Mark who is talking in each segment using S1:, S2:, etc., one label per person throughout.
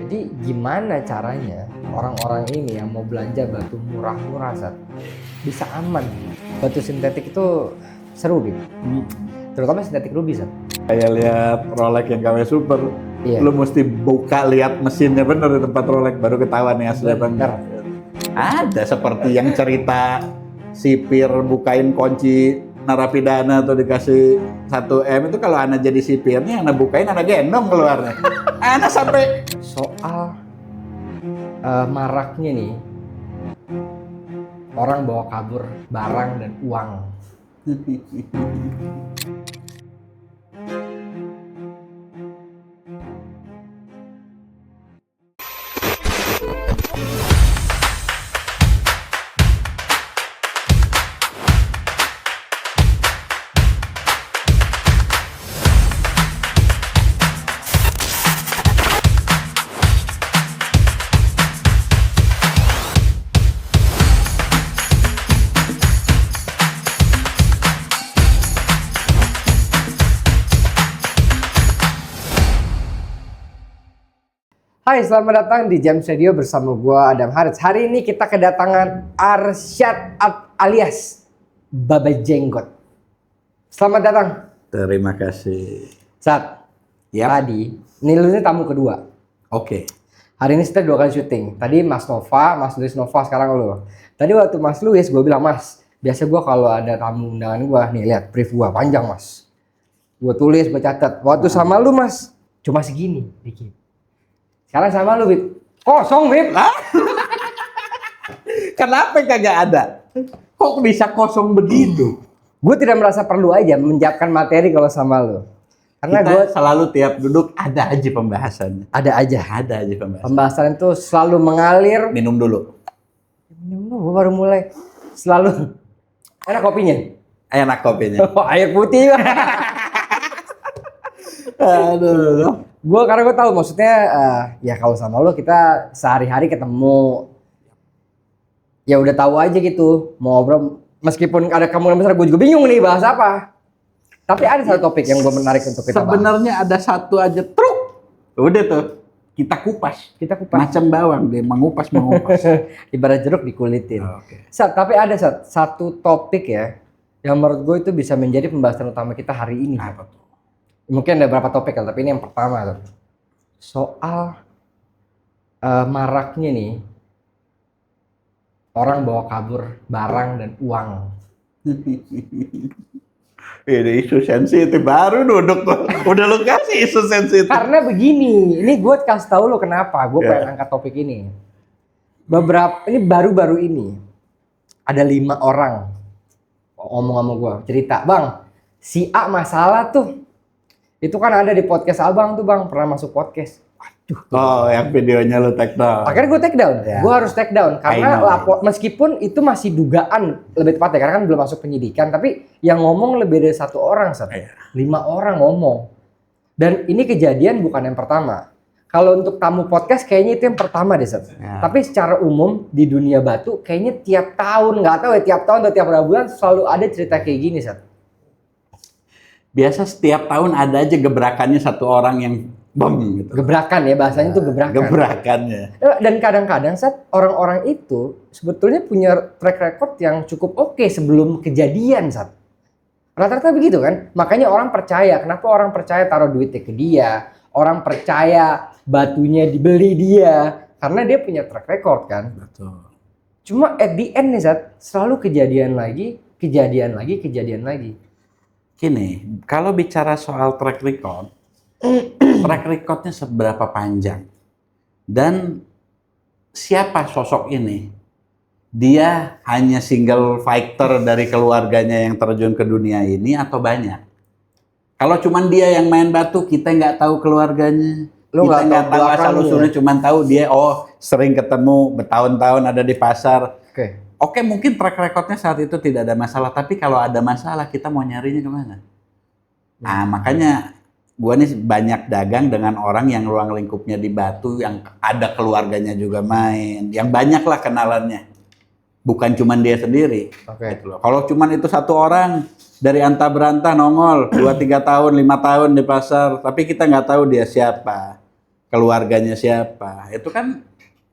S1: Jadi gimana caranya orang-orang ini yang mau belanja batu murah-murah bisa aman? Batu sintetik itu seru gitu, terutama sintetik ruby
S2: Kayak lihat Rolex yang KW Super,
S1: Iya.
S2: lu mesti buka lihat mesinnya bener di tempat Rolex baru ketahuan nih asli apa enggak. Ada seperti yang cerita sipir bukain kunci narapidana atau dikasih 1 M itu kalau anak jadi sipirnya anak bukain anak gendong keluarnya. Anak sampai
S1: soal maraknya nih orang bawa kabur barang dan uang. Hai, selamat datang di James Radio bersama gua Adam Harits. Hari ini kita kedatangan Arsyad alias Baba Jenggot. Selamat datang.
S2: terima kasih.
S1: Sat,
S2: Yap.
S1: tadi ini lu ini tamu kedua.
S2: Oke.
S1: Hari ini kita 2 kali syuting. Tadi Mas Nova, Mas Luis Nova, sekarang lu. Tadi waktu Mas Luis gue bilang, Mas, biasa gua kalau ada tamu undangan gua, nih lihat brief gua panjang, Mas. Gua tulis, gua catat. Waktu sama lu, Mas, cuma segini dikit. Sekarang sama lu, Bib. Kosong, Bib.
S2: Kenapa kagak ada? Kok bisa kosong begitu?
S1: Gue tidak merasa perlu aja menyiapkan materi kalau sama lu. Karena
S2: Kita
S1: gue
S2: selalu tiap duduk ada aja pembahasannya.
S1: ada aja.
S2: Ada aja pembahasan.
S1: Pembahasan itu selalu mengalir.
S2: Minum dulu.
S1: Gue baru mulai. Selalu. Enak kopinya?
S2: Enak kopinya.
S1: Oh, air putih.
S2: Aduh.
S1: Karena gue tahu maksudnya ya kalau sama lo kita sehari-hari ketemu. Ya udah tahu aja gitu. Mau ngobrol meskipun ada kemungkinan besar gue juga bingung nih bahas apa. Tapi ada satu topik yang gue menarik untuk kita bahas.
S2: Sebenarnya ada satu aja truk. Udah tuh. Kita kupas.
S1: Kita kupas.
S2: Macam bawang dia mengupas.
S1: Ibarat jeruk dikulitin.
S2: Oke.
S1: Tapi ada satu topik ya yang menurut gue itu bisa menjadi pembahasan utama kita hari ini.
S2: Apa tuh?
S1: Mungkin ada beberapa topik tapi ini yang pertama tuh. Soal maraknya nih orang bawa kabur barang dan uang.
S2: Ini isu sensitif baru duduk tuh. Udah lu kasih isu sensitif.
S1: Karena begini, ini gue kasih tahu lo kenapa gue pengen angkat topik ini. Ini baru-baru ini ada 5 orang ngomong sama gue cerita, Bang, si A masalah tuh. Itu kan ada di podcast Abang tuh, Bang, pernah masuk podcast. Waduh.
S2: Oh, yang videonya lu take down.
S1: Akhirnya gue take down.
S2: Ya.
S1: Gue harus take down karena
S2: know.
S1: meskipun itu masih dugaan lebih tepatnya karena kan belum masuk penyidikan, tapi yang ngomong lebih dari 1 orang, 5 orang ngomong. Dan ini kejadian bukan yang pertama. Kalau untuk tamu podcast kayaknya itu yang pertama deh,
S2: Ya.
S1: Tapi secara umum di dunia batu kayaknya tiap tahun, nggak tahu ya tiap tahun atau tiap berapa bulan selalu ada cerita kayak gini,
S2: Biasa setiap tahun ada aja gebrakannya satu orang yang bom gitu.
S1: Gebrakan ya bahasanya itu gebrakan.
S2: Gebrakannya.
S1: Dan kadang-kadang orang-orang itu sebetulnya punya track record yang cukup oke sebelum kejadian, Rata-rata begitu kan? Makanya orang percaya. Kenapa orang percaya taruh duitnya ke dia? Orang percaya batunya dibeli dia karena dia punya track record kan.
S2: Betul.
S1: Cuma at the end nih, selalu kejadian lagi.
S2: Gini, kalau bicara soal track record, track recordnya seberapa panjang dan siapa sosok ini? Dia hanya single fighter dari keluarganya yang terjun ke dunia ini atau banyak? Kalau cuman dia yang main batu, kita nggak tahu keluarganya. Kita nggak tahu asal usulnya, cuman tahu dia sering ketemu bertahun-tahun ada di pasar. Oke, mungkin track recordnya saat itu tidak ada masalah, tapi kalau ada masalah kita mau nyarinya kemana? Nah, makanya gua nih banyak dagang dengan orang yang ruang lingkupnya di batu, yang ada keluarganya juga main, yang banyak lah kenalannya. Bukan cuman dia sendiri. Gitu loh. Kalau cuman itu 1 orang dari antah berantah nongol 2-3 tahun, 5 tahun di pasar, tapi kita nggak tahu dia siapa. keluarganya siapa. Itu kan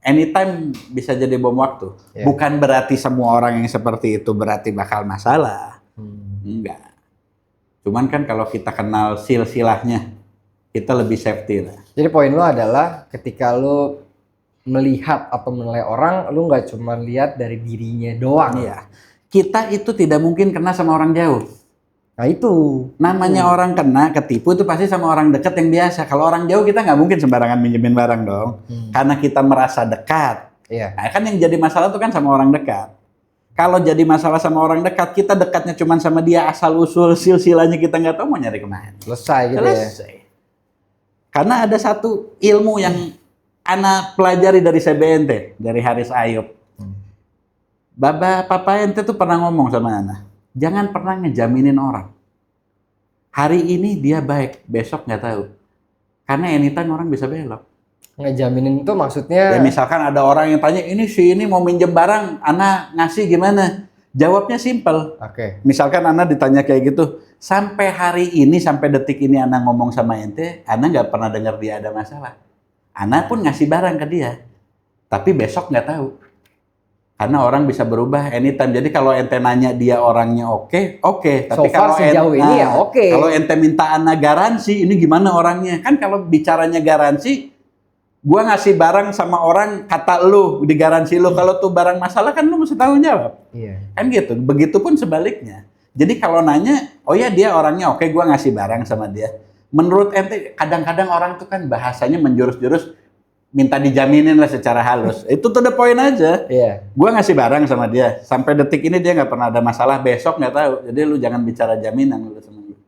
S2: anytime bisa jadi bom waktu.
S1: Ya.
S2: Bukan berarti semua orang yang seperti itu berarti bakal masalah. Enggak. Cuman kan kalau kita kenal silsilahnya, kita lebih safety lah.
S1: Jadi poin lu adalah ketika lu melihat atau menilai orang, lu nggak cuma lihat dari dirinya doang.
S2: Iya. Kita itu tidak mungkin kena sama orang jauh.
S1: Nah itu.
S2: Namanya orang kena, ketipu itu pasti sama orang dekat yang biasa. Kalau orang jauh kita nggak mungkin sembarangan minjemin barang dong. Karena kita merasa dekat.
S1: Iya.
S2: Nah, kan yang jadi masalah tuh kan sama orang dekat. Kalau jadi masalah sama orang dekat, kita dekatnya cuma sama dia, asal usul silsilahnya kita nggak tahu mau nyari kemana.
S1: Selesai gitu
S2: Selesai. Karena ada satu ilmu yang Ana pelajari dari CBNT, dari Haris Ayub. Papa ente tuh pernah ngomong sama Ana, jangan pernah ngejaminin orang. Hari ini dia baik, besok nggak tahu. Karena anytime orang bisa belok.
S1: Ngejaminin itu maksudnya
S2: Ya misalkan ada orang yang tanya, ini mau minjem barang, Ana ngasih gimana? Jawabnya simple.
S1: Oke.
S2: Misalkan Ana ditanya kayak gitu, sampai hari ini, sampai detik ini Ana ngomong sama ente, Ana nggak pernah dengar dia ada masalah. Ana pun ngasih barang ke dia, tapi besok nggak tahu. Karena orang bisa berubah anytime. Jadi kalau ente nanya dia orangnya oke. Tapi
S1: So far
S2: kalau
S1: sejauh ini ya oke.
S2: Kalau ente minta Ana garansi, ini gimana orangnya? Kan kalau bicaranya garansi, gua ngasih barang sama orang, kata lu di garansi lu, kalau tuh barang masalah kan lu mesti tanggung jawab.
S1: Iya.
S2: Kan gitu. Begitupun sebaliknya. Jadi kalau nanya, oh ya dia orangnya oke, gua ngasih barang sama dia. Menurut ente, kadang-kadang orang tuh kan bahasanya menjurus-jurus, minta dijaminin lah secara halus. Itu tuh the point aja.
S1: Iya.
S2: Gua ngasih barang sama dia, sampai detik ini dia nggak pernah ada masalah, besok nggak tahu. Jadi lu jangan bicara jaminan lu sama dia.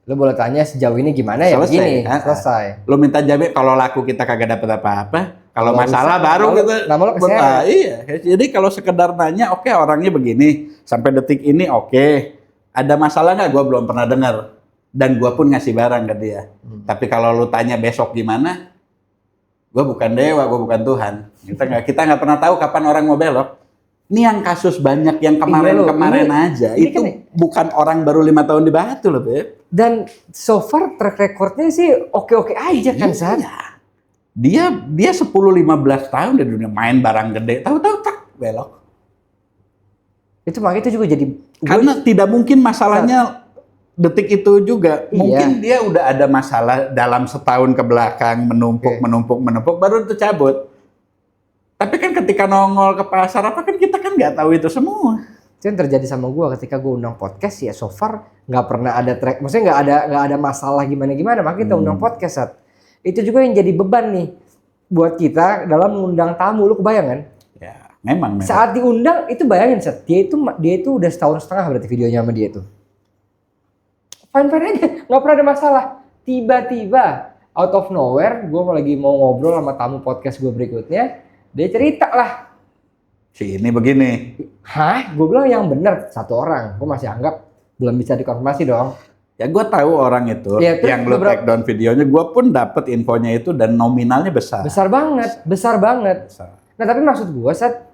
S1: Lu boleh tanya sejauh ini gimana ya?
S2: Selesai,
S1: Begini,
S2: ha?
S1: selesai.
S2: Lu minta jamin, kalau laku kita kagak dapet apa-apa. Kalau
S1: Kalau
S2: masalah
S1: rusak,
S2: baru
S1: nama lu-
S2: kita.
S1: nama lu keseret.
S2: Iya. Jadi kalau sekedar nanya, oke orangnya begini, sampai detik ini oke. Ada masalah nggak? Gua belum pernah dengar. Dan gua pun ngasih barang ke dia. Tapi kalau lu tanya besok gimana? Gua bukan dewa, gua bukan Tuhan. Kita nggak pernah tahu kapan orang mau belok. Ini yang kasus banyak yang kemarin-kemarin
S1: Ini-
S2: aja.
S1: ini
S2: Itu
S1: kan-
S2: bukan orang baru 5 tahun di Batu loh, Beb.
S1: Dan so far track recordnya sih oke-oke aja kan, San?
S2: Iya. Dia 10-15 tahun di dunia main barang gede. Tahu-tahu tak belok.
S1: Itu makanya itu juga jadi
S2: Karena tidak mungkin masalahnya detik itu juga.
S1: Iya.
S2: Mungkin dia udah ada masalah dalam setahun ke belakang, menumpuk baru itu cabut. Tapi kan ketika nongol ke pasar apa kan kita kan nggak tahu itu semua.
S1: itu yang terjadi sama gua ketika gua undang podcast ya so far nggak pernah ada track, maksudnya nggak ada masalah gimana makanya kita undang podcast. Sat. Itu juga yang jadi beban nih buat kita dalam mengundang tamu. Lu kebayang kan?
S2: Ya, memang.
S1: Saat diundang itu bayangin, Sat, dia itu udah setahun setengah berarti videonya sama dia tuh. Fine aja, nggak pernah ada masalah. Tiba-tiba out of nowhere, gue lagi mau ngobrol sama tamu podcast gue berikutnya, dia cerita lah.
S2: Si ini begini.
S1: Hah? Gue bilang yang bener satu orang. Gue masih anggap belum bisa dikonfirmasi dong.
S2: Ya gue tahu orang itu
S1: Ya, terus
S2: yang lu take down videonya, gue pun dapet infonya itu dan nominalnya besar.
S1: Besar banget.
S2: Besar.
S1: Nah tapi maksud gue, Sat,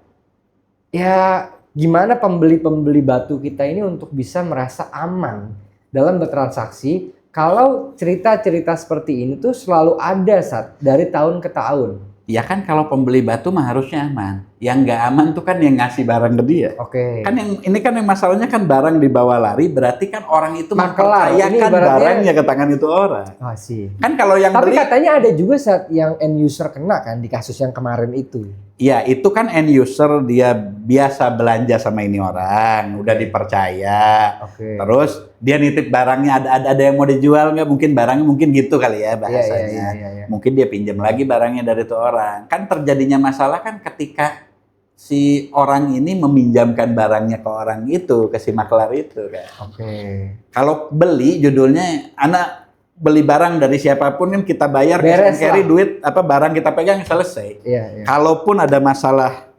S1: ya gimana pembeli-pembeli batu kita ini untuk bisa merasa aman dalam bertransaksi kalau cerita-cerita seperti ini tuh selalu ada, Sat, dari tahun ke tahun.
S2: Ya kan kalau pembeli batu mah harusnya aman. Yang nggak aman tuh kan yang ngasih barang ke dia.
S1: Oke.
S2: Kan yang masalahnya kan barang dibawa lari, berarti kan orang itu
S1: Makelar, ini
S2: mempercayakan
S1: ibaratnya-
S2: barangnya ke tangan itu orang.
S1: Oh, sih.
S2: Kan kalau yang
S1: Tapi
S2: beli,
S1: katanya ada juga saat yang end user kena kan di kasus yang kemarin itu.
S2: ya itu kan end user dia biasa belanja sama ini orang, udah dipercaya.
S1: Oke.
S2: Terus dia nitip barangnya, ada yang mau dijual nggak? Mungkin barangnya mungkin gitu kali ya bahasanya.
S1: Iya.
S2: Mungkin dia pinjam lagi barangnya dari itu orang. Kan terjadinya masalah kan ketika si orang ini meminjamkan barangnya ke orang itu, ke si makelar itu kan.
S1: Oke.
S2: Kalau beli judulnya anak beli barang dari siapapun kan kita bayar,
S1: Beres
S2: cash and carry,
S1: lah.
S2: duit apa barang kita pegang selesai.
S1: Iya.
S2: Kalaupun ada masalah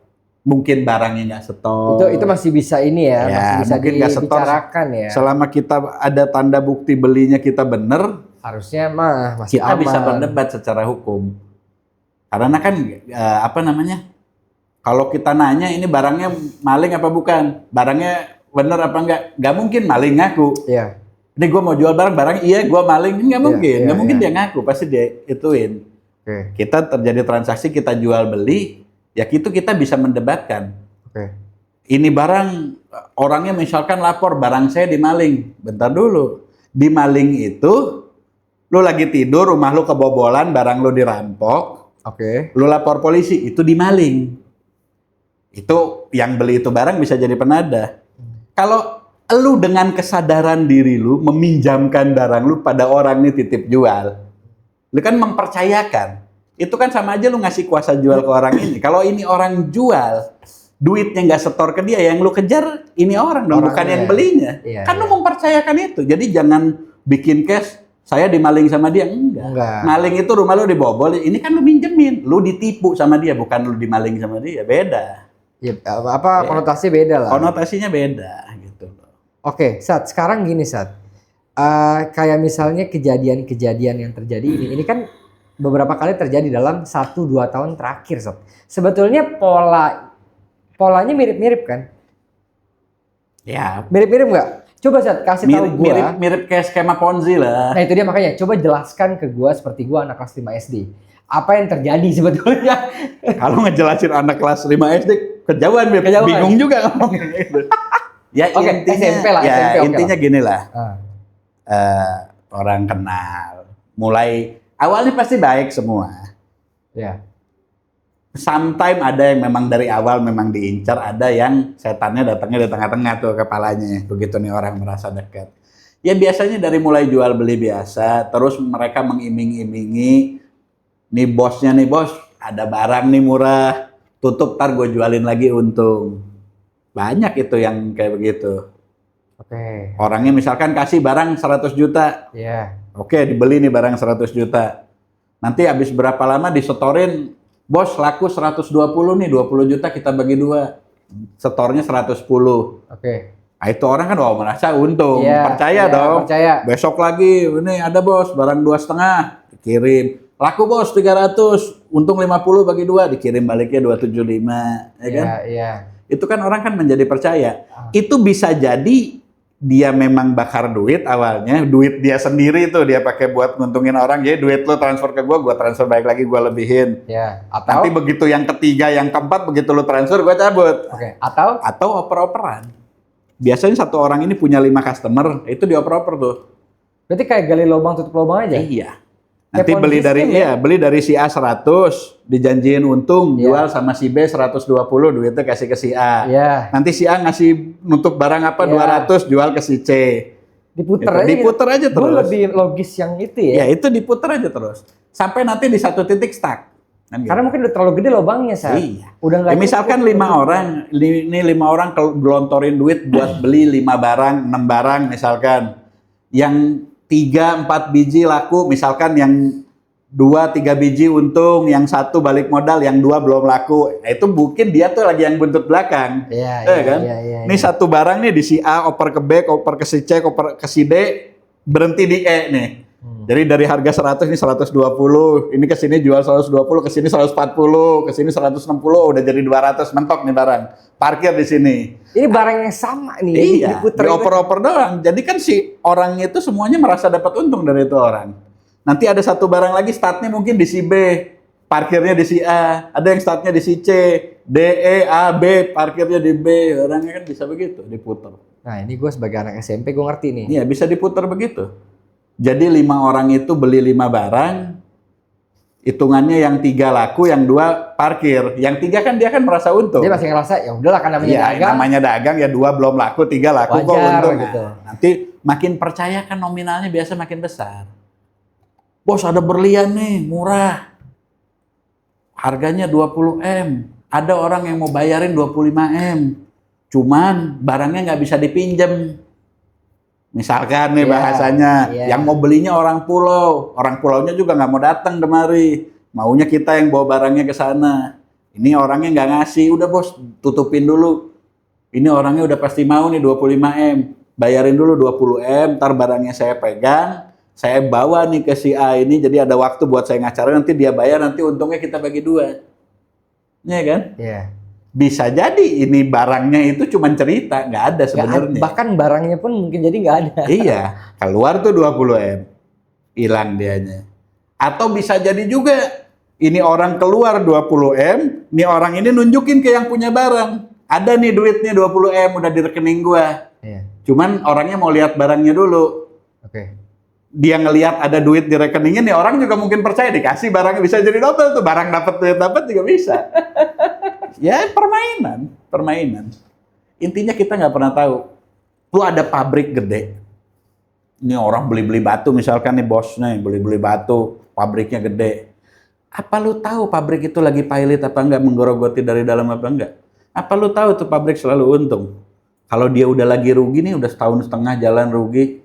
S2: mungkin barangnya nggak setor.
S1: Itu masih bisa ini ya,
S2: Ya,
S1: masih bisa
S2: mungkin nggak setor.
S1: dibicarakan ya.
S2: Selama kita ada tanda bukti belinya kita bener,
S1: Harusnya mah masih
S2: kita
S1: aman.
S2: bisa berdebat secara hukum. Karena kan apa namanya? Kalau kita nanya ini barangnya maling apa bukan? Barangnya bener apa enggak? Nggak mungkin maling ngaku.
S1: Iya.
S2: Ini gue mau jual barang iya gue maling. Nggak mungkin.
S1: iya,
S2: Nggak mungkin
S1: iya.
S2: dia ngaku. Pasti dia ituin.
S1: Oke.
S2: Kita terjadi transaksi, kita jual beli, ya itu kita bisa mendebatkan.
S1: Oke.
S2: Ini barang, orangnya misalkan lapor barang saya dimaling. Bentar dulu. Dimaling itu, lu lagi tidur, rumah lu kebobolan, barang lu dirampok,
S1: Oke.
S2: lu lapor polisi, itu dimaling. Itu yang beli itu barang bisa jadi penadah. Kalau lu dengan kesadaran diri lu meminjamkan barang lu pada orang nih titip jual, lu kan mempercayakan. Itu kan sama aja lu ngasih kuasa jual ke orang ini. Kalau ini orang jual, duitnya nggak setor ke dia, yang lu kejar ini orang dong, bukan yang belinya.
S1: Iya,
S2: Kan lu mempercayakan itu. Jadi jangan bikin case, saya dimaling sama dia. Enggak. Maling itu rumah lu dibobol, ini kan lu minjemin. Lu ditipu sama dia, bukan lu dimaling sama dia. Beda.
S1: Ya, konotasinya beda lah.
S2: Konotasinya beda gitu.
S1: Oke, Sat, sekarang gini, Sat. Kayak misalnya kejadian-kejadian yang terjadi ini kan beberapa kali terjadi dalam 1-2 tahun terakhir, Sob. Sebetulnya polanya mirip-mirip kan?
S2: Ya.
S1: Mirip-mirip nggak? Coba, Sat, kasih tahu gua.
S2: Mirip kayak skema Ponzi lah.
S1: Nah, itu dia makanya. Coba jelaskan ke gua seperti gua anak kelas 5 SD. Apa yang terjadi sebetulnya?
S2: Kalau ngejelasin anak kelas 5 SD, kejauhan, bingung juga ngomongin itu. Ya
S1: Oke,
S2: intinya,
S1: SMP lah,
S2: ya
S1: SMP,
S2: intinya gini lah.
S1: Ah.
S2: Orang kenal, mulai awalnya pasti baik semua.
S1: Ya.
S2: Sometimes ada yang memang dari awal memang diincar, ada yang setannya datangnya di tengah-tengah tuh kepalanya. Begitu nih orang merasa dekat. Ya biasanya dari mulai jual beli biasa, terus mereka mengiming-imingi, nih bosnya nih bos, ada barang nih murah, tutup ntar gue jualin lagi untung. Banyak itu yang kayak begitu.
S1: Oke.
S2: Orangnya misalkan kasih barang 100 juta.
S1: Iya.
S2: Oke, dibeli nih barang 100 juta. Nanti habis berapa lama disetorin, bos laku 120 nih, 20 juta kita bagi dua. Setornya 110.
S1: Oke.
S2: Nah, itu orang kan merasa untung,
S1: Iya,
S2: percaya
S1: iya,
S2: dong.
S1: percaya.
S2: Besok lagi, ini ada bos, barang 2,5, dikirim. Laku bos 300, untung 50 bagi dua, dikirim baliknya 275, ya kan?
S1: Iya.
S2: Itu kan orang kan menjadi percaya. Itu bisa jadi dia memang bakar duit awalnya, duit dia sendiri tuh dia pakai buat nguntungin orang. Jadi duit lo transfer ke gua transfer balik lagi, gua lebihin.
S1: Ya.
S2: Nanti begitu yang ketiga, yang keempat, begitu lo transfer, gua cabut.
S1: Oke.
S2: Atau oper-operan. Biasanya satu orang ini punya 5 customer, itu dioper-oper tuh.
S1: Berarti kayak gali lubang tutup lubang aja?
S2: Iya. Nanti beli dari si A 100, dijanjiin untung, jual sama si B 120, duitnya kasih ke si A. Nanti si A ngasih nutup barang apa 200, jual ke si C. Diputer aja terus.
S1: Gue lebih logis yang itu ya.
S2: Ya itu diputer aja terus. Sampai nanti di satu titik stuck.
S1: Karena mungkin udah terlalu gede lubangnya, Sat.
S2: Iya.
S1: Udah nggak
S2: misalkan 5 orang, ini 5 orang gelontorin duit buat beli 5 barang, 6 barang misalkan. Yang 3-4 biji laku, misalkan yang 2-3 biji untung, yang 1 balik modal, yang 2 belum laku. Nah, itu mungkin dia tuh lagi yang buntut belakang.
S1: Iya,
S2: kan? Ini satu barang nih di si A, oper ke B, oper ke si C, oper ke si D, berhenti di E nih. Jadi dari harga 100 ini 120, ini ke sini jual 120, ke sini 140, ke sini 160, udah jadi 200, mentok nih barang. Parkir di sini.
S1: Ini barang yang sama nih.
S2: Iya, dioper-oper doang. Jadi kan si orang itu semuanya merasa dapat untung dari itu orang. Nanti ada satu barang lagi startnya mungkin di si B, parkirnya di si A. Ada yang startnya di si C, D, E, A, B, parkirnya di B. Orangnya kan bisa begitu, diputer.
S1: Nah ini gue sebagai anak SMP gue ngerti nih.
S2: Iya, bisa diputer begitu. Jadi 5 orang itu beli 5 barang, hitungannya yang 3 laku, yang 2 parkir. Yang 3 kan dia kan merasa untung.
S1: Dia masih ngerasa ya udahlah kan namanya dagang.
S2: Iya, namanya dagang ya 2 belum laku, 3 laku kok untung.
S1: Gitu.
S2: Nanti makin percaya kan nominalnya biasa makin besar. Bos ada berlian nih, murah. Harganya 20M. Ada orang yang mau bayarin 25M. Cuman barangnya nggak bisa dipinjem. Misalkan nih bahasanya, yang mau belinya orang pulau nya juga nggak mau datang kemari, maunya kita yang bawa barangnya ke sana. Ini orangnya nggak ngasih, udah bos tutupin dulu. Ini orangnya udah pasti mau nih 25M, bayarin dulu 20M, ntar barangnya saya pegang, saya bawa nih ke si A ini, jadi ada waktu buat saya ngacara, nanti dia bayar, nanti untungnya kita bagi 2. Iya kan? Iya. Bisa jadi ini barangnya itu cuma cerita, nggak ada sebenarnya.
S1: Bahkan barangnya pun mungkin jadi nggak ada.
S2: Iya, keluar tuh 20M, hilang dianya. Atau bisa jadi juga Ini orang keluar 20M, nih orang ini nunjukin ke yang punya barang. Ada nih duitnya 20M udah di rekening gua.
S1: Iya.
S2: Cuman orangnya mau lihat barangnya dulu.
S1: Oke.
S2: Dia ngelihat ada duit di rekeningnya, nih orang juga mungkin percaya dikasih barangnya bisa jadi double tuh. Barang dapat duit dapat juga bisa. Ya permainan. Intinya kita nggak pernah tahu. Lu ada pabrik gede. Ini orang beli-beli batu misalkan nih bosnya beli-beli batu, pabriknya gede. Apa lu tahu pabrik itu lagi pilot apa enggak, menggerogoti dari dalam apa enggak? Apa lu tahu tuh pabrik selalu untung? Kalau dia udah lagi rugi nih, udah setahun setengah jalan rugi,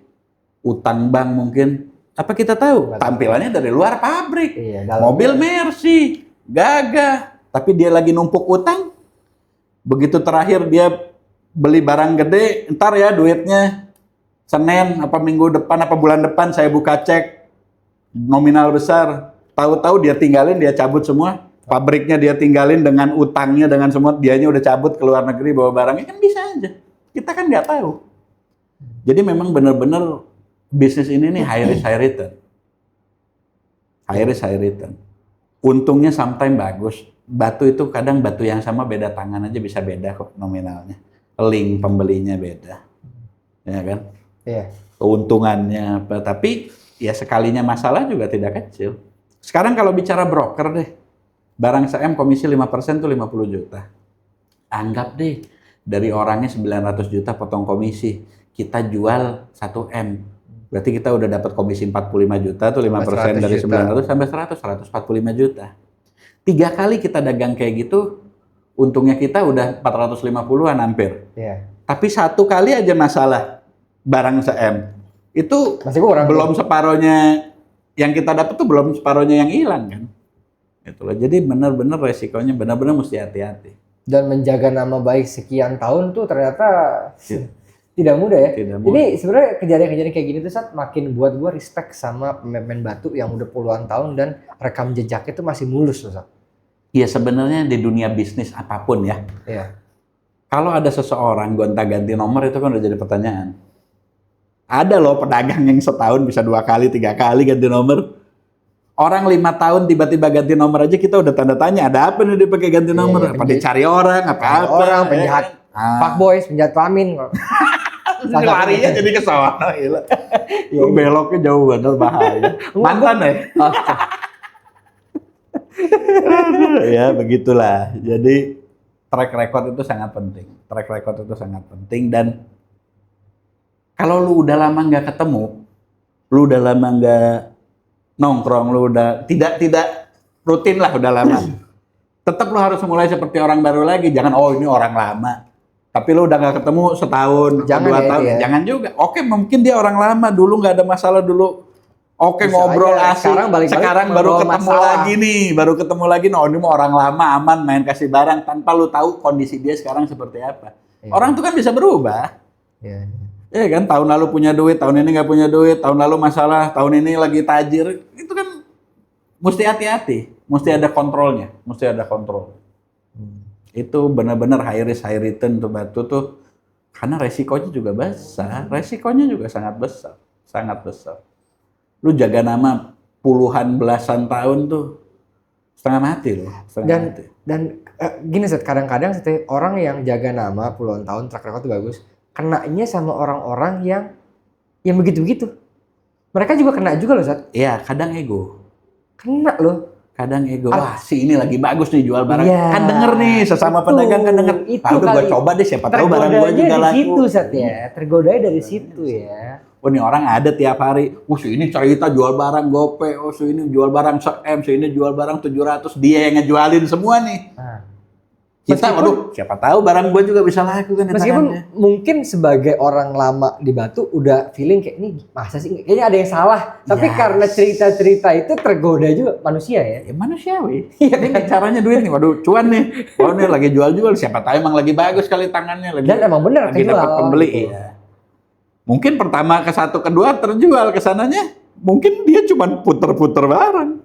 S2: utang bank mungkin. Apa kita tahu? Tampilannya dari luar pabrik.
S1: Iya,
S2: mobil Mercy, gagah. Tapi dia lagi numpuk utang. Begitu terakhir dia beli barang gede, ntar ya duitnya Senin, apa minggu depan, apa bulan depan saya buka cek nominal besar. Tahu-tahu dia tinggalin, dia cabut semua. Pabriknya dia tinggalin dengan utangnya, dengan semua. Dianya udah cabut ke luar negeri bawa barangnya. Kan bisa aja. Kita kan nggak tahu. Jadi memang benar-benar bisnis ini nih high risk, high return. High risk, high return. Untungnya sometimes bagus. Batu itu kadang batu yang sama beda tangan aja bisa beda kok nominalnya. Link pembelinya beda. Ya kan?
S1: Iya.
S2: Keuntungannya apa. Tapi ya sekalinya masalah juga tidak kecil. Sekarang kalau bicara broker deh, barang CM komisi 5% tuh 50 juta. Anggap deh, dari orangnya 900 juta potong komisi, kita jual 1M. Berarti kita udah dapat komisi 45 juta tuh 5% dari 900 sampai 145 juta. 3 kali kita dagang kayak gitu, untungnya kita udah 450-an hampir.
S1: Iya.
S2: Tapi 1 kali aja masalah barang CM. Itu
S1: Masih kurang.
S2: Belum separohnya yang kita dapat tuh belum separohnya yang hilang kan. Itulah. Jadi benar-benar resikonya benar-benar mesti hati-hati.
S1: Dan menjaga nama baik sekian tahun tuh ternyata tidak mudah ya.
S2: Tidak mudah.
S1: Ini sebenarnya kejadian-kejadian kayak gini tuh Sat, makin buat gua respect sama pemain batu yang udah puluhan tahun dan rekam jejaknya tuh masih mulus loh Sat.
S2: Iya sebenarnya di dunia bisnis apapun ya.
S1: Iya.
S2: Kalau ada seseorang gonta-ganti nomor itu kan udah jadi pertanyaan. Ada loh pedagang yang setahun bisa 2 kali, 3 kali ganti nomor. Orang 5 tahun tiba-tiba ganti nomor aja kita udah tanda tanya. Ada apa nih dia pakai ganti nomor? Apa dicari orang? Apa-apa?
S1: Orang penjahat, fuckboys, penjahat kelamin.
S2: Larinya jadi ke sana. Beloknya jauh bener bahaya. Mantan ya? Ya begitulah. Jadi track record itu sangat penting. Track record itu sangat penting dan kalau lu udah lama nggak ketemu, lu udah lama nggak nongkrong, lu udah tidak rutin lah udah lama. Tetap lu harus mulai seperti orang baru lagi. Jangan ini orang lama. Tapi lu udah nggak ketemu setahun, 2 tahun,
S1: ya.
S2: Jangan juga. Oke, mungkin dia orang lama dulu nggak ada masalah dulu. Oke,
S1: Bisa
S2: ngobrol
S1: aja.
S2: asik. Sekarang baru ketemu
S1: masalah.
S2: lagi nih, baru ketemu lagi. Ini mau orang lama aman main kasih barang tanpa lu tahu kondisi dia sekarang seperti apa.
S1: Iya.
S2: Orang tuh kan bisa berubah.
S1: Iya.
S2: Ya kan, tahun lalu punya duit, tahun ini nggak punya duit, tahun lalu masalah, tahun ini lagi tajir. Itu kan mesti hati-hati, mesti ada kontrolnya, mesti ada kontrol. Itu benar-benar high risk, high return tuh batu tuh, karena resikonya juga besar, resikonya juga sangat besar. Lu jaga nama puluhan belasan tahun tuh setengah mati loh.
S1: Dan gini Seth, kadang-kadang orang yang jaga nama puluhan tahun track record itu bagus, kenanya sama orang-orang yang begitu-begitu. Mereka juga kena juga loh Seth.
S2: Iya, kadang ego.
S1: Kena loh.
S2: Kadang ego. Wah, si ini lagi bagus nih jual barang.
S1: Ya,
S2: kan denger nih sesama pedagang kan denger. Udah gua coba deh siapa tahu barang gua juga laku.
S1: Tergodanya dari situ Seth ya. Tergodanya dari situ ya.
S2: Oh ini orang ada tiap hari. Si ini cerita jual barang gope. Si ini jual barang se-M. Si ini jual barang 700. Dia yang ngejualin semua nih.
S1: Nah.
S2: Kita, waduh, siapa tahu barang gue juga bisa laku kan.
S1: Meskipun mungkin sebagai orang lama di Batu udah feeling kayak ini masa sih kayaknya ada yang salah. Tapi karena cerita-cerita itu tergoda juga manusia ya.
S2: Ya manusiawi. Ini kan caranya duit nih. Waduh, cuan nih. Oh nih lagi jual-jual. Siapa tahu emang lagi bagus kali tangannya.
S1: Dan emang bener
S2: lagi dapat pembeli. Gitu. Iya. Mungkin pertama ke 1 ke 2 terjual ke sananya. Mungkin dia cuma puter-puter barang.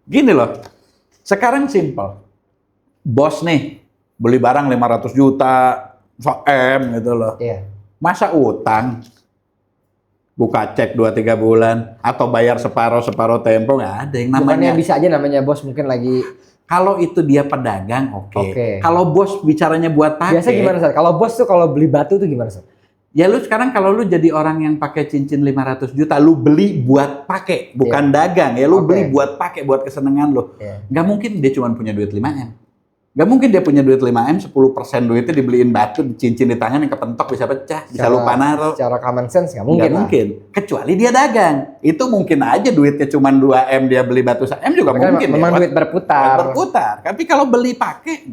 S2: Gini loh. Sekarang simple. Bos nih beli barang 500 juta, M gitu loh.
S1: Iya.
S2: Masa utang? buka cek 2-3 bulan, atau bayar separuh tempo, nggak ada yang
S1: Bukannya
S2: namanya.
S1: bisa aja namanya bos mungkin lagi.
S2: Kalau itu dia pedagang, oke.
S1: Oke.
S2: Kalau bos bicaranya buat pakai,
S1: Biasa gimana Sat? Kalau bos tuh kalau beli batu tuh gimana Sat?
S2: ya lu sekarang kalau lu jadi orang yang pakai cincin 500 juta, lu beli buat pakai, bukan dagang ya, lu
S1: Oke.
S2: beli buat pakai, buat kesenangan lu.
S1: Iya.
S2: Nggak mungkin dia cuma punya duit 5M. Nggak mungkin dia punya duit 5M, 10% duitnya dibeliin batu, cincin di tangan yang kepentok bisa pecah, bisa lupa naruh.
S1: Secara common sense nggak mungkin
S2: Nggak
S1: lah.
S2: mungkin. Kecuali dia dagang. Itu mungkin aja duitnya cuma 2M, dia beli batu 1M juga
S1: Kan
S2: mungkin.
S1: memang
S2: ya.
S1: duit berputar.
S2: Berputar. Tapi kalau beli pakai,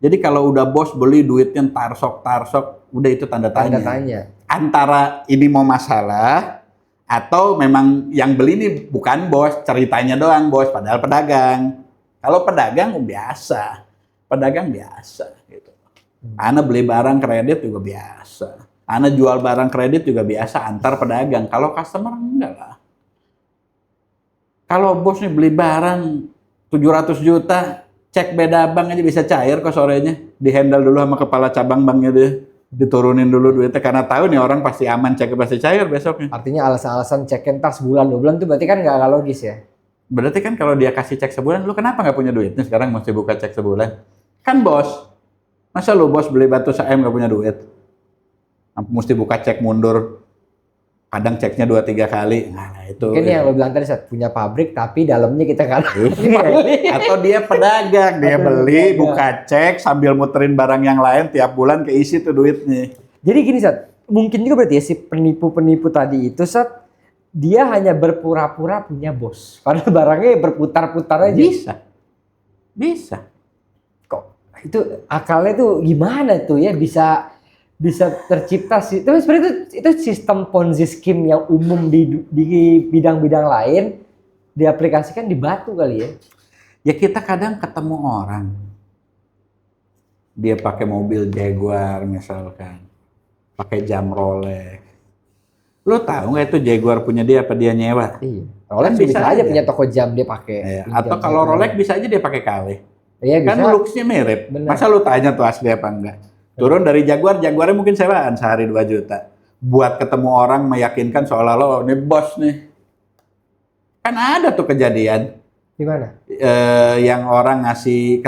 S2: jadi kalau udah bos beli duitnya tarsok, udah itu tanda
S1: Tanda
S2: tanya.
S1: tanya.
S2: Antara ini mau masalah, atau memang yang beli ini bukan bos, ceritanya doang bos, padahal pedagang. Kalau pedagang biasa, pedagang biasa gitu. Ana beli barang kredit juga biasa. Ana jual barang kredit juga biasa antar pedagang. Kalau customer enggak lah. Kalau bos nih beli barang 700 juta, cek beda bank aja bisa cair kok sorenya. Di-handle dulu sama kepala cabang banknya dia. Diturunin dulu duitnya karena tahu nih orang pasti aman, cek pasti cair besoknya.
S1: Artinya alasan-alasan cek ntar sebulan 2 bulan tuh berarti kan nggak logis ya?
S2: Berarti kan kalau dia kasih cek sebulan, lu kenapa nggak punya duitnya sekarang mesti buka cek sebulan? Kan bos. Masa lu bos beli batu 1M nggak punya duit? Mesti buka cek mundur. Kadang ceknya 2-3 kali. Nah, itu.
S1: Mungkin yang lo bilang tadi Sat, punya pabrik tapi dalamnya kita nggak
S2: Atau dia pedagang, dia
S1: Atau
S2: beli,
S1: pedagang.
S2: buka cek sambil muterin barang yang lain tiap bulan keisi tuh duitnya.
S1: Jadi gini Sat, mungkin juga berarti ya si penipu-penipu tadi itu Sat, dia hanya berpura-pura punya bos. Padahal barangnya berputar-putar aja.
S2: Bisa.
S1: Kok itu akalnya tuh gimana tuh ya bisa tercipta sih. Tapi sebenarnya itu sistem Ponzi scheme yang umum di bidang-bidang lain diaplikasikan di batu kali ya.
S2: Ya kita kadang ketemu orang, dia pakai mobil Jaguar misalkan, pakai jam Rolex. Lu tahu nggak itu Jaguar punya dia apa dia nyewa?
S1: Iya. Rolex
S2: Kan
S1: bisa
S2: bisa
S1: aja
S2: aja.
S1: punya toko jam dia pakai.
S2: Ya,
S1: Pinjam
S2: atau kalau
S1: sama
S2: Rolex bisa aja dia pakai KW.
S1: Iya
S2: Kan
S1: bisa.
S2: looks-nya mirip.
S1: Bener.
S2: Masa lu tanya tuh asli apa enggak? Turun dari Jaguarnya mungkin sewaan sehari 2 juta. Buat ketemu orang meyakinkan seolah-olah ini bos nih. Kan ada tuh kejadian.
S1: Gimana?
S2: Yang orang ngasih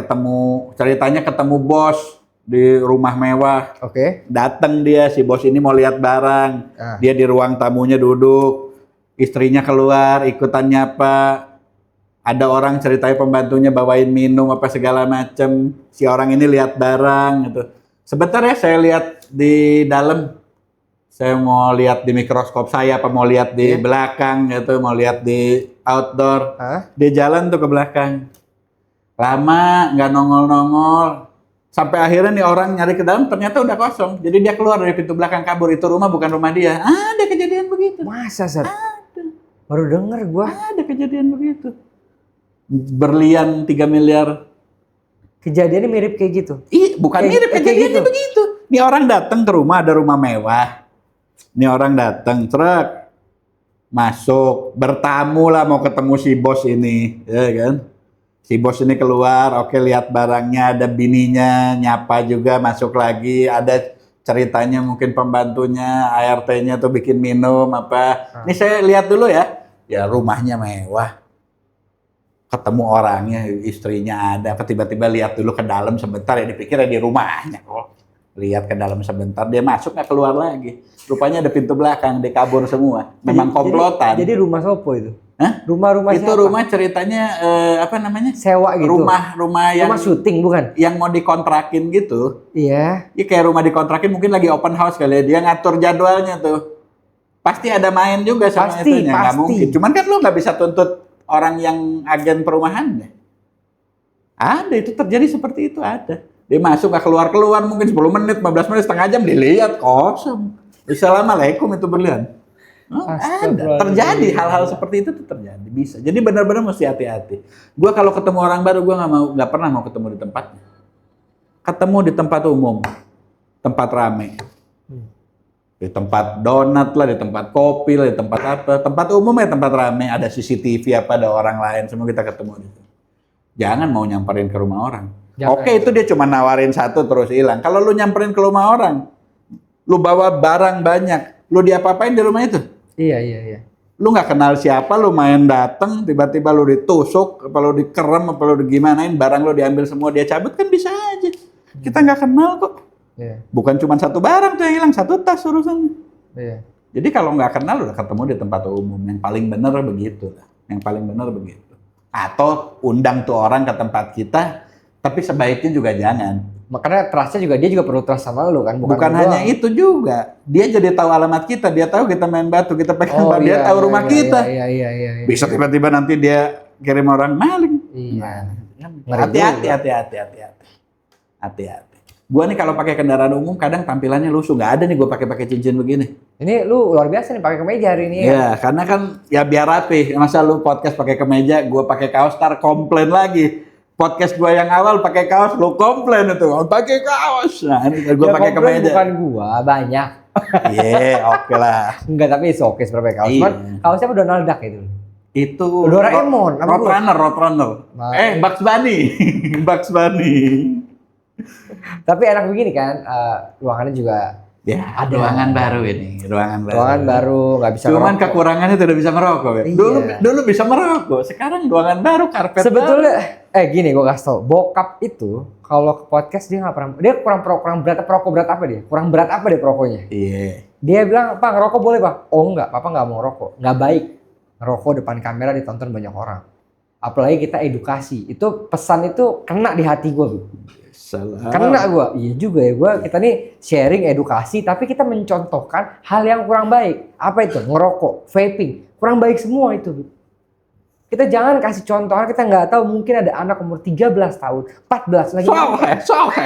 S2: ceritanya ketemu bos di rumah mewah.
S1: Oke.
S2: Datang dia, si bos ini mau lihat barang.
S1: Ah.
S2: Dia di ruang tamunya duduk. Istrinya keluar, ikutan nyapa. Ada orang ceritanya pembantunya bawain minum apa segala macem. Si orang ini lihat barang gitu. Sebentar ya saya lihat di dalam. Saya mau lihat di mikroskop saya apa mau lihat di belakang gitu, mau lihat di outdoor.
S1: Hah?
S2: Dia jalan tuh ke belakang. Lama nggak nongol-nongol. Sampai akhirnya nih orang nyari ke dalam ternyata udah kosong. Jadi dia keluar dari pintu belakang kabur. Itu rumah bukan rumah dia. Ada kejadian begitu.
S1: Masa Sat? Baru denger gua.
S2: Ada kejadian begitu. Berlian 3 miliar.
S1: Kejadiannya mirip kayak gitu.
S2: Bukan
S1: Kayak-
S2: mirip
S1: kayak
S2: kejadiannya
S1: gitu.
S2: begitu. Nih orang datang ke rumah, ada rumah mewah. Nih orang datang, truk masuk, bertamu lah mau ketemu si bos ini, ya kan? Si bos ini keluar, oke lihat barangnya, ada bininya, nyapa juga, masuk lagi, ada ceritanya mungkin pembantunya, ART-nya tuh bikin minum apa. Ini saya lihat dulu ya. Ya rumahnya mewah. Ketemu orangnya, istrinya ada, apa tiba-tiba lihat dulu ke dalam sebentar ya dipikir ya di rumahnya kok. Lihat ke dalam sebentar, dia masuk nggak keluar lagi. Rupanya ada pintu belakang, dia kabur semua. Memang komplotan.
S1: Jadi rumah sopo itu?
S2: Hah?
S1: Rumah-rumah
S2: Itu
S1: siapa?
S2: rumah ceritanya apa namanya?
S1: Sewa gitu.
S2: Rumah yang
S1: Rumah syuting bukan?
S2: yang mau dikontrakin gitu.
S1: Iya.
S2: Ya kayak rumah dikontrakin mungkin lagi open house kali ya. Dia ngatur jadwalnya tuh. Pasti ada main juga sama
S1: Pasti,
S2: itunya. Nggak
S1: pasti.
S2: mungkin. Cuman kan lu nggak bisa tuntut orang yang agen perumahannya. Ada, itu terjadi seperti itu ada. Dia masuk nggak keluar-keluar mungkin 10 menit, 15 menit, setengah jam dilihat kosong. Assalamualaikum itu berlian. Ada.
S1: Astagfirullahaladzim.
S2: Terjadi hal-hal seperti itu tuh terjadi, bisa. Jadi benar-benar mesti hati-hati. Gua kalau ketemu orang baru gua nggak pernah mau ketemu di tempatnya. Ketemu di tempat umum, tempat rame. Di tempat donat lah, di tempat kopi lah, di tempat apa. Tempat umum ya tempat rame, ada CCTV apa, ada orang lain, semua kita ketemu di situ. Jangan mau nyamperin ke rumah orang.
S1: Jangan.
S2: Oke, itu dia cuma nawarin satu terus hilang. Kalau lu nyamperin ke rumah orang, lu bawa barang banyak, lu diapa-apain di rumah itu?
S1: Iya, iya, iya.
S2: Lu nggak kenal siapa, lu main dateng, tiba-tiba lu ditusuk, apa lu dikerem, apa lu digimanain, barang lu diambil semua, dia cabut kan bisa aja. Kita nggak kenal kok.
S1: Iya.
S2: Bukan cuma satu barang tuh yang hilang, satu tas urusannya.
S1: Iya.
S2: Jadi kalau nggak kenal udah ketemu di tempat umum, yang paling bener begitu lah. Yang paling bener begitu. Atau undang tuh orang ke tempat kita, tapi sebaiknya juga jangan.
S1: Makanya trustnya juga dia juga perlu trust sama lu kan,
S2: Bukan hanya itu juga, dia jadi tahu alamat kita, dia tahu kita main batu, kita pegang batu, dia tahu rumah kita.
S1: Iya.
S2: Bisa tiba-tiba nanti dia kirim orang maling.
S1: Iya.
S2: Hati-hati. Gua nih kalau pakai kendaraan umum kadang tampilannya lusuh, nggak ada nih gua pakai cincin begini.
S1: Ini lu luar biasa nih pakai kemeja hari ini ya.
S2: Ya, karena kan ya biar rapi. Masa lu podcast pakai kemeja, gua pakai kaos, tar komplain lagi. Podcast gua yang awal pakai kaos, lu komplain itu, pakai kaos. Nah, ini gua pakai kemeja.
S1: Bukan gua, banyak.
S2: Iya, oke lah.
S1: Enggak, tapi oke sebenarnya kaos. Cuman kaosnya apa Donald Duck itu?
S2: Itu
S1: Doraemon,
S2: Roadrunner. Bugs Bunny. Bugs Bunny.
S1: Tapi enak begini kan, ruangannya juga
S2: ya, ada ruangan baru ini,
S1: ruangan baru, nggak bisa
S2: cuman
S1: merokok.
S2: Kekurangannya tidak bisa merokok ya.
S1: Iya.
S2: Dulu bisa merokok, sekarang ruangan baru, karpet
S1: sebetulnya gini gue kasih tau, bokap itu kalau ke podcast dia nggak pernah, dia kurang berat perokok, berat apa dia, kurang berat apa dia perokoknya.
S2: Iya.
S1: Dia bilang, "Pak, ngerokok boleh, Pak?" "Oh enggak, Papa nggak mau ngerokok, nggak baik ngerokok depan kamera ditonton banyak orang, apalagi kita edukasi." Itu pesan itu kena di hati gue.
S2: Salah.
S1: Kena gue, iya juga ya, kita nih sharing edukasi tapi kita mencontohkan hal yang kurang baik. Apa itu? Ngerokok, vaping, kurang baik semua itu. Kita jangan kasih contoh, karena kita nggak tahu mungkin ada anak umur 13 tahun, 14 lagi.
S2: Sohe.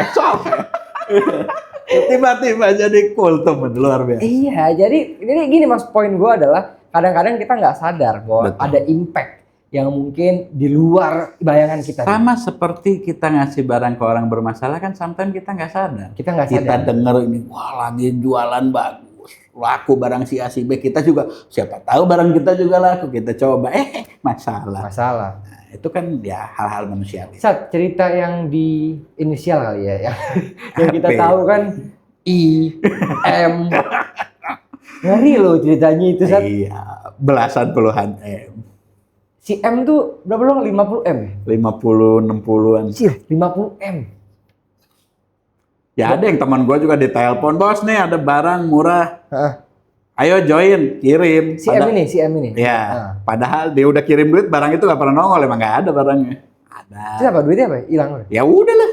S2: Tiba-tiba jadi kultum, luar biasa.
S1: Iya, jadi gini mas, poin gue adalah kadang-kadang kita nggak sadar bahwa
S2: Betul.
S1: ada impact yang mungkin di luar bayangan kita.
S2: Sama seperti kita ngasih barang ke orang bermasalah kan, sometimes kita nggak sadar.
S1: Kita nggak sadar.
S2: Kita denger ini, wah lagi jualan bagus, laku barang si A si B, kita juga siapa tahu barang kita juga laku, kita coba, masalah. Nah, itu kan ya hal-hal manusiawi.
S1: Sat, cerita yang di inisial kali ya, yang kita tahu kan I, M. Ngeri loh ceritanya itu, Sat.
S2: Iya, belasan puluhan M.
S1: Si M tuh berapa loh? 50 M?
S2: 50, 60-an.
S1: Sih, 50 M.
S2: Ya ada yang teman gue juga ditelepon, bos nih ada barang murah.
S1: Hah.
S2: Ayo join, kirim.
S1: Si M ini.
S2: Ya, padahal dia udah kirim duit, barang itu gak pernah nongol, emang gak ada barangnya. Ada.
S1: Terus apa duitnya apa? Hilang udah.
S2: Ya udahlah.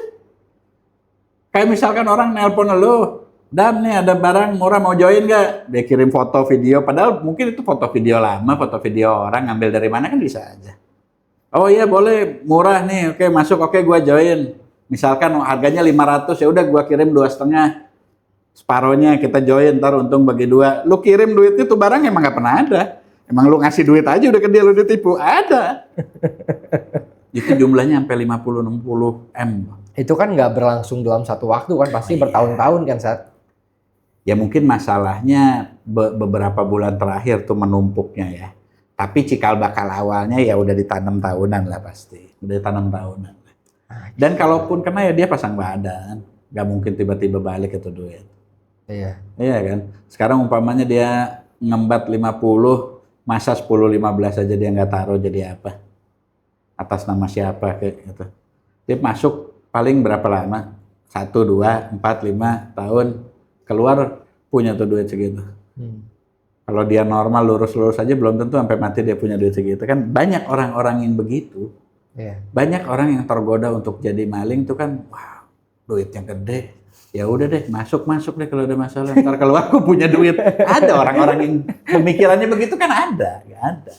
S2: Kayak misalkan orang nelpon lu, Dan nih ada barang murah mau join gak? Dia kirim foto video, padahal mungkin itu foto video lama, foto video orang, ngambil dari mana kan bisa aja. Oh iya boleh, murah nih, oke masuk, oke gua join. Misalkan harganya 500, ya udah gua kirim 2,5. Separohnya kita join, ntar untung bagi 2. Lu kirim duitnya tuh barang emang gak pernah ada. Emang lu ngasih duit aja udah ke dia, lu ditipu. Ada. Itu jumlahnya sampai 50-60 M.
S1: Itu kan nggak berlangsung dalam satu waktu kan, pasti bertahun-tahun kan Sat.
S2: Ya mungkin masalahnya beberapa bulan terakhir tuh menumpuknya ya. Tapi cikal bakal awalnya ya udah ditanam tahunan lah pasti. Udah ditanam tahunan. Dan kalaupun kena ya dia pasang badan. Gak mungkin tiba-tiba balik itu duit.
S1: Iya.
S2: Iya kan? Sekarang umpamanya dia ngembat 50, masa 10-15 aja dia nggak taruh jadi apa? Atas nama siapa kayak gitu. Dia masuk paling berapa lama? 1, 2, 4, 5 tahun. Keluar punya tuh duit segitu. Kalau dia normal lurus-lurus aja belum tentu sampai mati dia punya duit segitu. Kan banyak orang-orang yang begitu.
S1: Iya.
S2: Banyak orang yang tergoda untuk jadi maling tuh kan, wow, duitnya gede. Ya udah deh, masuk deh kalau ada masalah. Ntar keluar aku punya duit. Ada orang-orang yang pemikirannya begitu kan ada, nggak ada.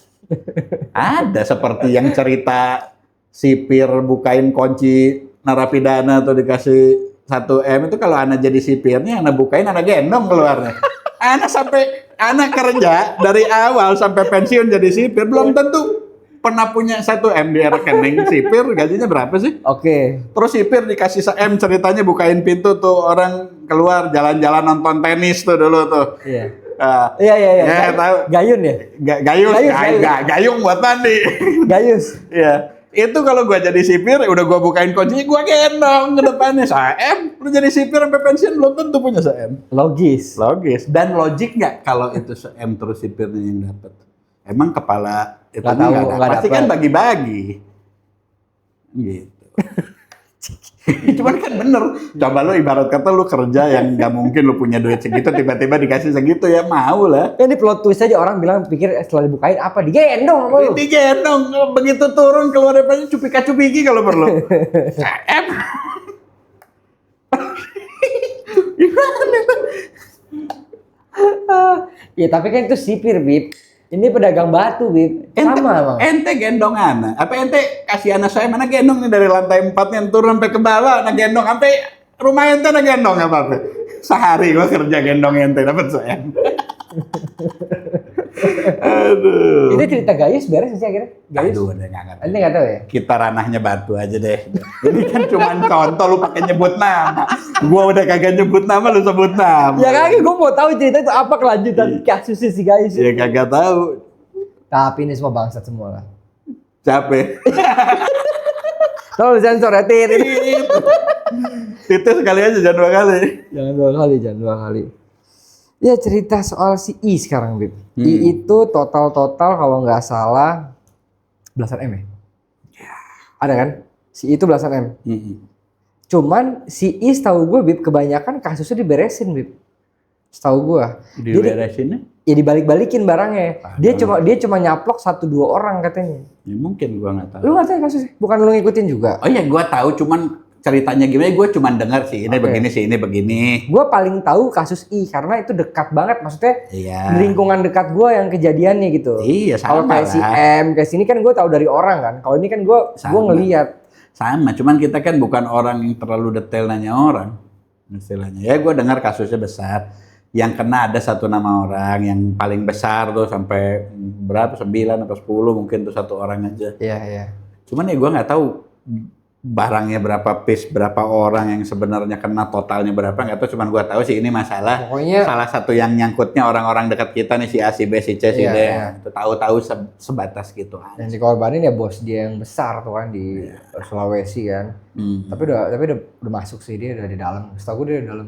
S2: Ada seperti yang cerita sipir bukain kunci narapidana atau dikasih 1 M itu kalau anak jadi sipirnya, anak bukain, anak gendong keluarnya. Anak kerja dari awal sampai pensiun jadi sipir belum tentu pernah punya 1 M di rekening sipir, gajinya berapa sih?
S1: Oke.
S2: Terus sipir dikasih 1 M ceritanya bukain pintu tuh orang keluar jalan-jalan nonton tenis tuh dulu tuh.
S1: Iya.
S2: Iya.
S1: Ya,
S2: Tahu.
S1: Gayun ya?
S2: Gayung buat mandi.
S1: Gayus.
S2: Iya. Itu kalau gua jadi sipir, udah gua bukain kuncinya, gua gendong ke depannya. Saem, lu jadi sipir sampai pensiun belum tentu punya Saem.
S1: Logis.
S2: Logis. Dan logik nggak kalau itu Saem terus sipirnya yang dapat? Emang kepala itu
S1: Nggak tahu,
S2: nggak ada.
S1: nggak
S2: Pasti
S1: dapet.
S2: kan bagi-bagi. Gitu. Cuman kan bener. Coba lu ibarat kata lu kerja yang nggak mungkin lu punya duit segitu, tiba-tiba dikasih segitu ya mau lah.
S1: Ini plot twist aja, orang bilang pikir setelah dibukain apa digendong sama lu.
S2: Digendong, begitu turun keluar depannya cupika-cupiki kalau perlu. Saem. Gimana?
S1: Ya tapi kan itu sipir, Bib. Ini pedagang batu, Bib. Sama bang.
S2: Ente gendong anak. Apa ente kasih anak saya mana gendong nih dari lantai 4 yang turun sampai ke bawah, anak gendong sampai rumah ente anak gendong apa? Sehari gua kerja gendong ente dapat saya. Aduh.
S1: Itu cerita Gayus beres sih akhirnya. Gayus.
S2: Aduh, udah nggak ngerti.
S1: Ente nggak tahu ya?
S2: Kita ranahnya batu aja deh. Ini kan cuma contoh lu pakai nyebut nama. Gua udah kagak nyebut nama lu sebut nama.
S1: Ya kagak, gue mau tahu cerita itu apa kelanjutan kasusnya si Gayus.
S2: Ya kagak tahu.
S1: Tapi ini semua bangsat semua lah.
S2: Capek.
S1: Tolong sensor ya, Tir.
S2: Itu sekali aja jangan 2 kali.
S1: Jangan 2 kali, jangan 2 kali. Ya cerita soal si I sekarang, Bib. I itu total kalau nggak salah belasan M ya? Ada kan? Si I itu belasan M. Cuman si I setahu gue, Bib, kebanyakan kasusnya diberesin, Bib. Setahu gue.
S2: Diberesinnya?
S1: Ya dibalik-balikin barangnya. Dia cuma nyaplok 1-2 orang katanya.
S2: Ya mungkin gua nggak tahu.
S1: Lu nggak tahu kasusnya? Bukan lu ngikutin juga?
S2: Oh iya gua tahu, cuman ceritanya gimana gua cuma dengar sih ini begini sih ini begini.
S1: Gue paling tahu kasus I karena itu dekat banget, maksudnya
S2: Iya.
S1: di lingkungan dekat gue yang kejadiannya gitu.
S2: Iya
S1: Kalau
S2: sama
S1: kayak si
S2: lah.
S1: M, kayak sini kan gue tahu dari orang kan. Kalau ini kan gue
S2: Sama.
S1: ngelihat.
S2: Sama, cuman kita kan bukan orang yang terlalu detail nanya orang istilahnya. Ya gua dengar kasusnya besar. Yang kena ada 1 nama orang yang paling besar tuh sampai berapa 9 atau 10 mungkin tuh 1 orang aja.
S1: Iya, iya.
S2: Cuman ya gua nggak tahu barangnya berapa piece, berapa orang yang sebenarnya kena, totalnya berapa nggak tahu. Cuman gua tahu sih ini masalah
S1: Pokoknya
S2: salah satu yang nyangkutnya orang-orang dekat kita nih, si A, si B, si C, si
S1: Iya,
S2: D.
S1: iya.
S2: Itu tahu-tahu sebatas gitu aja.
S1: yang dikorbanin ya bos dia yang besar tuh kan di Sulawesi kan. Tapi udah masuk sih, dia udah di dalam. Setahu gue dia di dalam.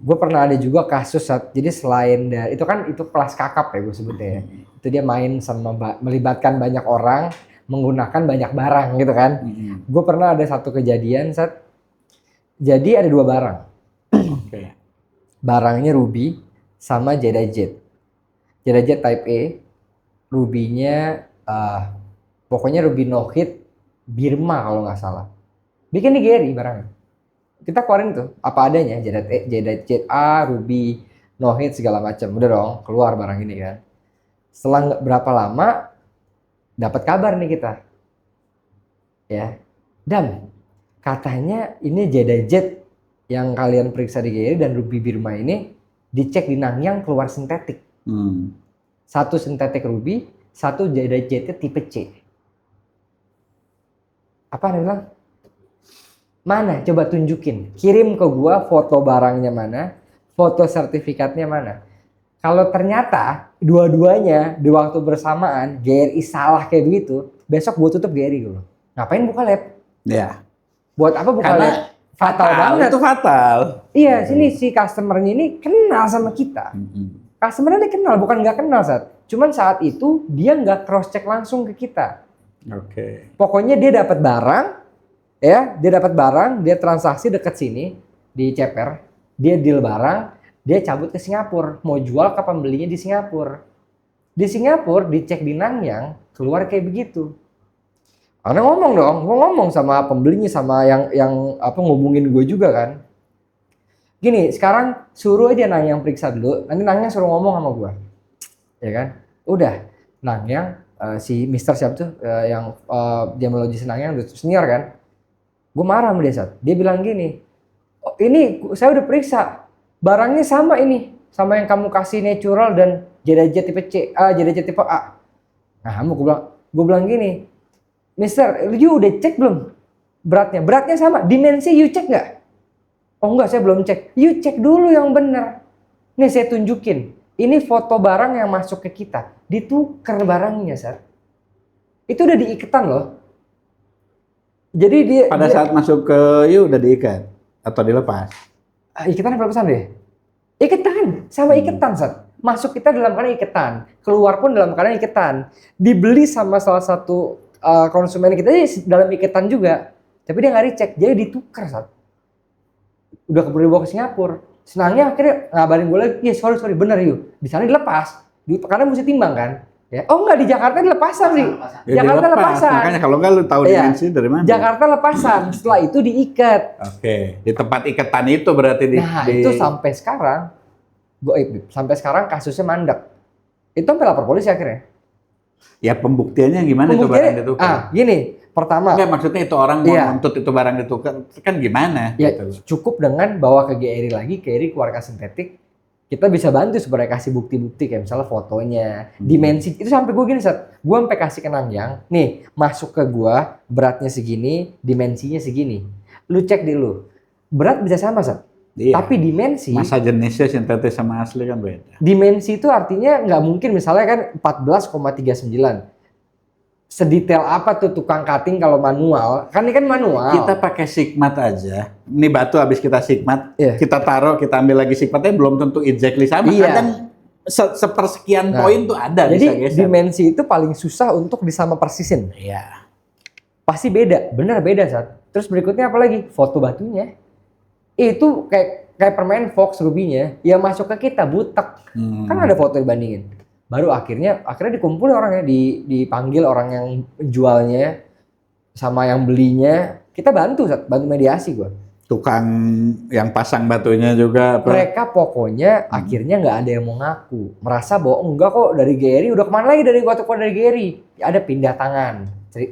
S1: Gue pernah ada juga kasus jadi selain dari itu kan itu kelas kakap ya gue sebutnya ya. Itu dia main sama melibatkan banyak orang menggunakan banyak barang gitu kan. Gue pernah ada satu kejadian jadi ada 2 barang.
S2: Oke.
S1: Barangnya Ruby sama Jedi Jet. Jedi Jet Type A. Ruby-nya pokoknya Ruby No Hit Birma kalau nggak salah. Bikin di Gary barangnya. Kita keluarin tuh apa adanya, Jedi Jet A, Ruby No Hit segala macam. Udah dong, keluar barang ini kan. Setelah berapa lama dapat kabar nih kita. Ya. Dan katanya ini Jedi Jet yang kalian periksa di Gary dan Ruby Birma ini dicek di Nanyang keluar sintetik. 1 sintetik Ruby, 1 Jedi Jetnya tipe C. Apa nih bilang? Mana? Coba tunjukin. Kirim ke gua foto barangnya mana, foto sertifikatnya mana. Kalau ternyata dua-duanya di waktu bersamaan GRI salah kayak begitu, besok gua tutup GRI dulu. Ngapain buka lab?
S2: Ya.
S1: Buat apa buka
S2: Karena
S1: lab? Fatal banget.
S2: Itu fatal.
S1: Iya, sini si customernya ini kenal sama kita. Customernya dia kenal, bukan nggak kenal Cuman saat itu dia nggak cross check langsung ke kita.
S2: Oke.
S1: Pokoknya dia dapat barang, dia transaksi dekat sini di Ceper, dia deal barang, dia cabut ke Singapura, mau jual ke pembelinya di Singapura. Di Singapura dicek di Nanyang, keluar kayak begitu. Karena ngomong dong, gue ngomong sama pembelinya, sama yang ngubungin gue juga kan. Gini, sekarang suruh aja Nanyang periksa dulu, nanti Nanyang suruh ngomong sama gue. Ya kan? Udah, Nanyang si Mister siapa tuh yang gemologis Nanyang udah senior kan. Gue marah sama dia dia bilang gini, oh, ini saya udah periksa, barangnya sama ini, sama yang kamu kasih natural dan Jedi Jet tipe C, Jedi Jet tipe A. Nah, gue bilang gini, Mister, you udah cek belum beratnya? Beratnya sama, dimensi you cek nggak? Oh enggak, saya belum cek. You cek dulu yang benar. Nih saya tunjukin, ini foto barang yang masuk ke kita, ditukar barangnya, Itu udah diiketan loh. Jadi
S2: Pada saat masuk ke udah diikat atau dilepas?
S1: Iketan apa pesan deh? Iketan, sama iketan Sat. Masuk kita dalam keadaan iketan, keluar pun dalam keadaan iketan. Dibeli sama salah satu konsumen kita dalam iketan juga. Tapi dia nggak dicek, jadi ditukar Sat. Udah keburu dibawa ke Singapura. Senangnya akhirnya ngabarin gue lagi, ya sorry bener yuk. Di sana dilepas, karena mesti timbang kan. Ya. Oh enggak, di Jakarta dilepasan sih.
S2: Ya,
S1: Jakarta lepasan.
S2: Makanya kalau enggak lu tahu dimensi dari mana?
S1: Jakarta lepasan, setelah itu diikat.
S2: Oke, di tempat ikatan itu berarti
S1: itu sampai sekarang, sampai sekarang kasusnya mandek. Itu sampai lapor polisi akhirnya.
S2: Ya pembuktiannya gimana itu barang ditukar?
S1: Gini, pertama.
S2: Enggak, maksudnya itu orang mau nuntut itu barang ditukar, kan gimana?
S1: Ya
S2: gitu.
S1: cukup dengan bawa ke GRI lagi, GRI keluarga sintetik, kita bisa bantu supaya kasih bukti-bukti kayak misalnya fotonya, dimensi. Itu sampai gue gini Sat, gue sampai kasih kenangyang, nih masuk ke gue beratnya segini, dimensinya segini. Lu cek di lu, berat bisa sama Sat. Iya. Tapi dimensi,
S2: masa jenisnya sintetis sama asli kan beda.
S1: Dimensi itu artinya nggak mungkin misalnya kan 14,39. Sedetail apa tuh tukang cutting kalau manual? Kan ini kan manual.
S2: Kita pakai sigmat aja. Ini batu habis kita sigmat, kita taruh, kita ambil lagi sigmatnya belum tentu exactly sama. Kadang sepersekian poin tuh ada.
S1: Jadi dimensi itu paling susah untuk disama persisin.
S2: Iya.
S1: Pasti beda, benar beda Sat. Terus berikutnya apa lagi? Foto batunya. Itu kayak permain Fox rubinya, yang masuk ke kita butek. Kan ada foto dibandingin. Baru akhirnya dikumpulin orangnya, dipanggil orang yang jualnya sama yang belinya, kita bantu mediasi gua.
S2: Tukang yang pasang batunya juga apa?
S1: Mereka pokoknya akhirnya nggak ada yang mau ngaku, merasa bahwa enggak kok dari GRI, udah kemana lagi dari GRI? Ada pindah tangan,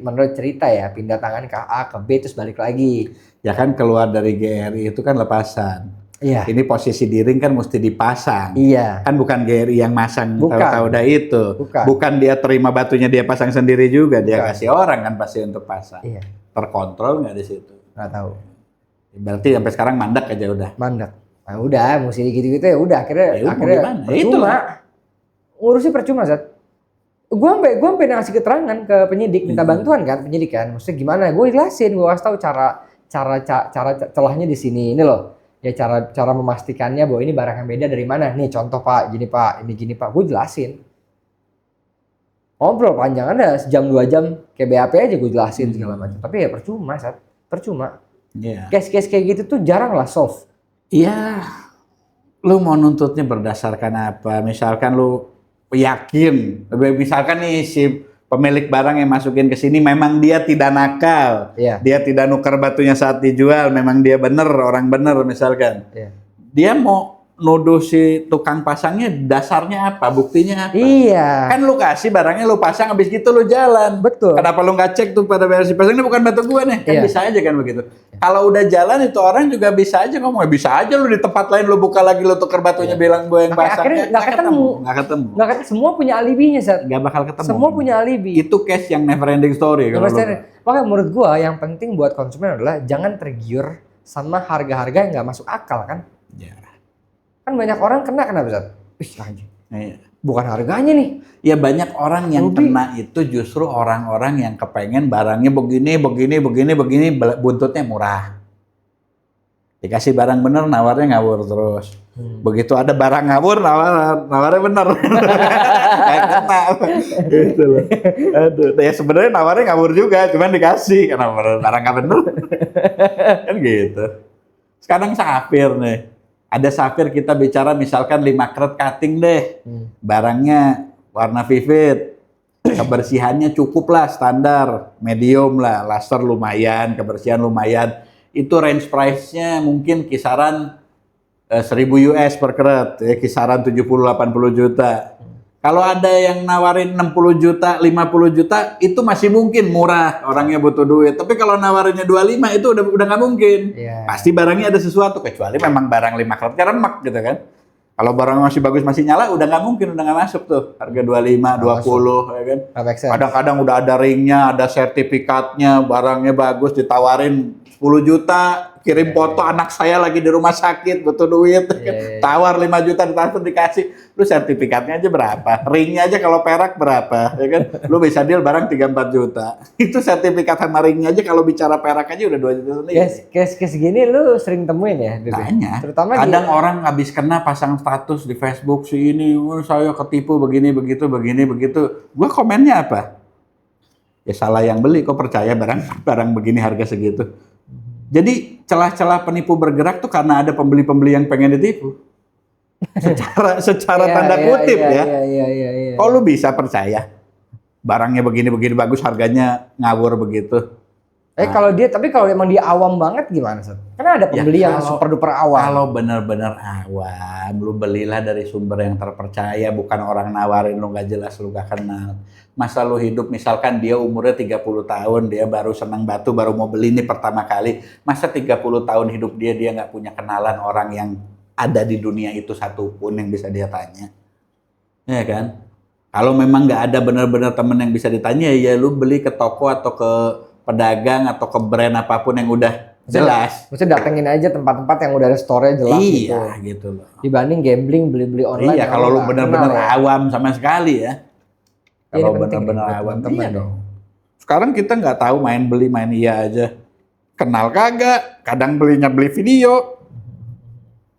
S1: menurut cerita ya, pindah tangan ke A ke B terus balik lagi.
S2: Ya kan keluar dari GRI itu kan lepasan.
S1: Iya.
S2: Ini posisi di ring kan mesti dipasang.
S1: Iya.
S2: Kan bukan GRI yang masang tahu-tahu dah itu.
S1: Bukan.
S2: Bukan dia terima batunya dia pasang sendiri juga. Dia kasih orang kan pasti untuk pasang.
S1: Iya.
S2: Terkontrol nggak di situ?
S1: Nggak tahu.
S2: Berarti sampai sekarang mandek aja udah.
S1: Mandek. Nah, udah mesti gitu-gitu ya udah akhirnya
S2: percuma.
S1: Ngurusnya percuma Zat. Gua sampai ngasih keterangan ke penyidik, minta bantuan kan penyidik kan. Maksudnya gimana? Gue jelasin, gue kasih tahu cara celahnya di sini. Ini loh. Ya cara memastikannya bahwa ini barang yang beda dari mana. Nih contoh Pak, gini Pak, ini gini Pak. Gue jelasin. Ngobrol panjang ada sejam 2 jam kayak BAP aja gue jelasin segala macam. Tapi ya percuma Sat. Percuma.
S2: Yeah.
S1: Case-case kayak gitu tuh jarang lah solve.
S2: Iya. Lu mau nuntutnya berdasarkan apa? Misalkan lu yakin, misalkan nih si pemilik barang yang masukin ke sini memang dia tidak nakal, dia tidak nuker batunya saat dijual, memang dia bener, orang bener misalkan. Dia mau nuduh si tukang pasangnya dasarnya apa, buktinya apa?
S1: Iya.
S2: Kan lu kasih barangnya lu pasang, habis gitu lu jalan.
S1: Betul.
S2: Kenapa lu nggak cek tuh pada versi pasang ini bukan batu gua nih? Kan bisa aja kan begitu. Kalau udah jalan itu orang juga bisa aja ngomong, bisa aja lu di tempat lain lu buka lagi lu tuker batunya bilang gua yang pasang.
S1: Akhirnya nggak ketemu. Semua punya alibinya Sat.
S2: Nggak bakal ketemu.
S1: Semua punya alibi.
S2: Itu case yang never ending story.
S1: Makanya menurut gua yang penting buat konsumen adalah jangan tergiur sama harga-harga yang nggak masuk akal kan. Kan banyak orang kena Zat. Anjing. Bukan harganya nih.
S2: Ya banyak orang yang kena itu justru orang-orang yang kepengen barangnya begini, buntutnya murah. Dikasih barang bener, nawarnya ngawur terus. Begitu ada barang ngawur, nawarnya bener. Kayak kena. Gitu loh. Aduh, ya sebenarnya nawarnya ngawur juga, cuman dikasih karena barang nggak bener. Kan gitu. Sekarang safir nih. Ada safir kita bicara misalkan 5 karat cutting deh. Barangnya warna vivid. Kebersihannya cukup lah, standar. Medium lah, luster lumayan, kebersihan lumayan. Itu range price-nya mungkin kisaran 1.000 US per karat. Ya, kisaran 70-80 juta. Kalau ada yang nawarin 60 juta, 50 juta, itu masih mungkin murah, orangnya butuh duit. Tapi kalau nawarinnya 25 itu udah nggak mungkin. Pasti barangnya ada sesuatu, kecuali memang barang 5 karatnya remek gitu kan. Kalau barang masih bagus, masih nyala, udah nggak mungkin, udah nggak masuk tuh. Harga 25, 20 ya kan. Kadang-kadang udah ada ringnya, ada sertifikatnya, barangnya bagus, ditawarin 10 juta, kirim foto anak saya lagi di rumah sakit butuh duit, tawar 5 juta ditransfer dikasih, lu sertifikatnya aja berapa, ringnya aja kalau perak berapa, ya kan, lu bisa deal barang 3-4 juta, itu sertifikat sama ringnya aja kalau bicara perak aja udah 2 juta sendiri.
S1: Case gini lu sering temuin ya?
S2: Tanya,
S1: terutama
S2: kadang orang habis kena pasang status di Facebook si ini, saya ketipu begini begitu, gua komennya apa? Ya salah yang beli, kok percaya barang begini harga segitu. Jadi celah-celah penipu bergerak tuh karena ada pembeli-pembeli yang pengen ditipu. Secara tanda kutip ya. Kok lu bisa percaya? Barangnya begini-begini bagus, harganya ngawur begitu.
S1: Tapi kalau emang dia awam banget gimana, Sat? Karena ada pembeli yang super duper awam.
S2: Kalau benar-benar awam, lu belilah dari sumber yang terpercaya, bukan orang nawarin lu nggak jelas, lu nggak kenal. Masa lu hidup, misalkan dia umurnya 30 tahun, dia baru senang batu, baru mau beli ini pertama kali. Masa 30 tahun hidup dia nggak punya kenalan orang yang ada di dunia itu satupun yang bisa dia tanya. Ya kan? Kalau memang nggak ada benar-benar temen yang bisa ditanya, ya lu beli ke toko atau ke pedagang atau ke brand apapun yang udah jelas.
S1: Maksudnya datengin aja tempat-tempat yang udah ada store-nya jelas gitu.
S2: Iya, gitu loh.
S1: Dibanding gambling, beli-beli online.
S2: Iya, kalau lu benar-benar awam sama sekali ya. Kalau benar-benar awam, iya dong. Sekarang kita nggak tahu main beli, main iya aja. Kenal kagak, kadang beli video.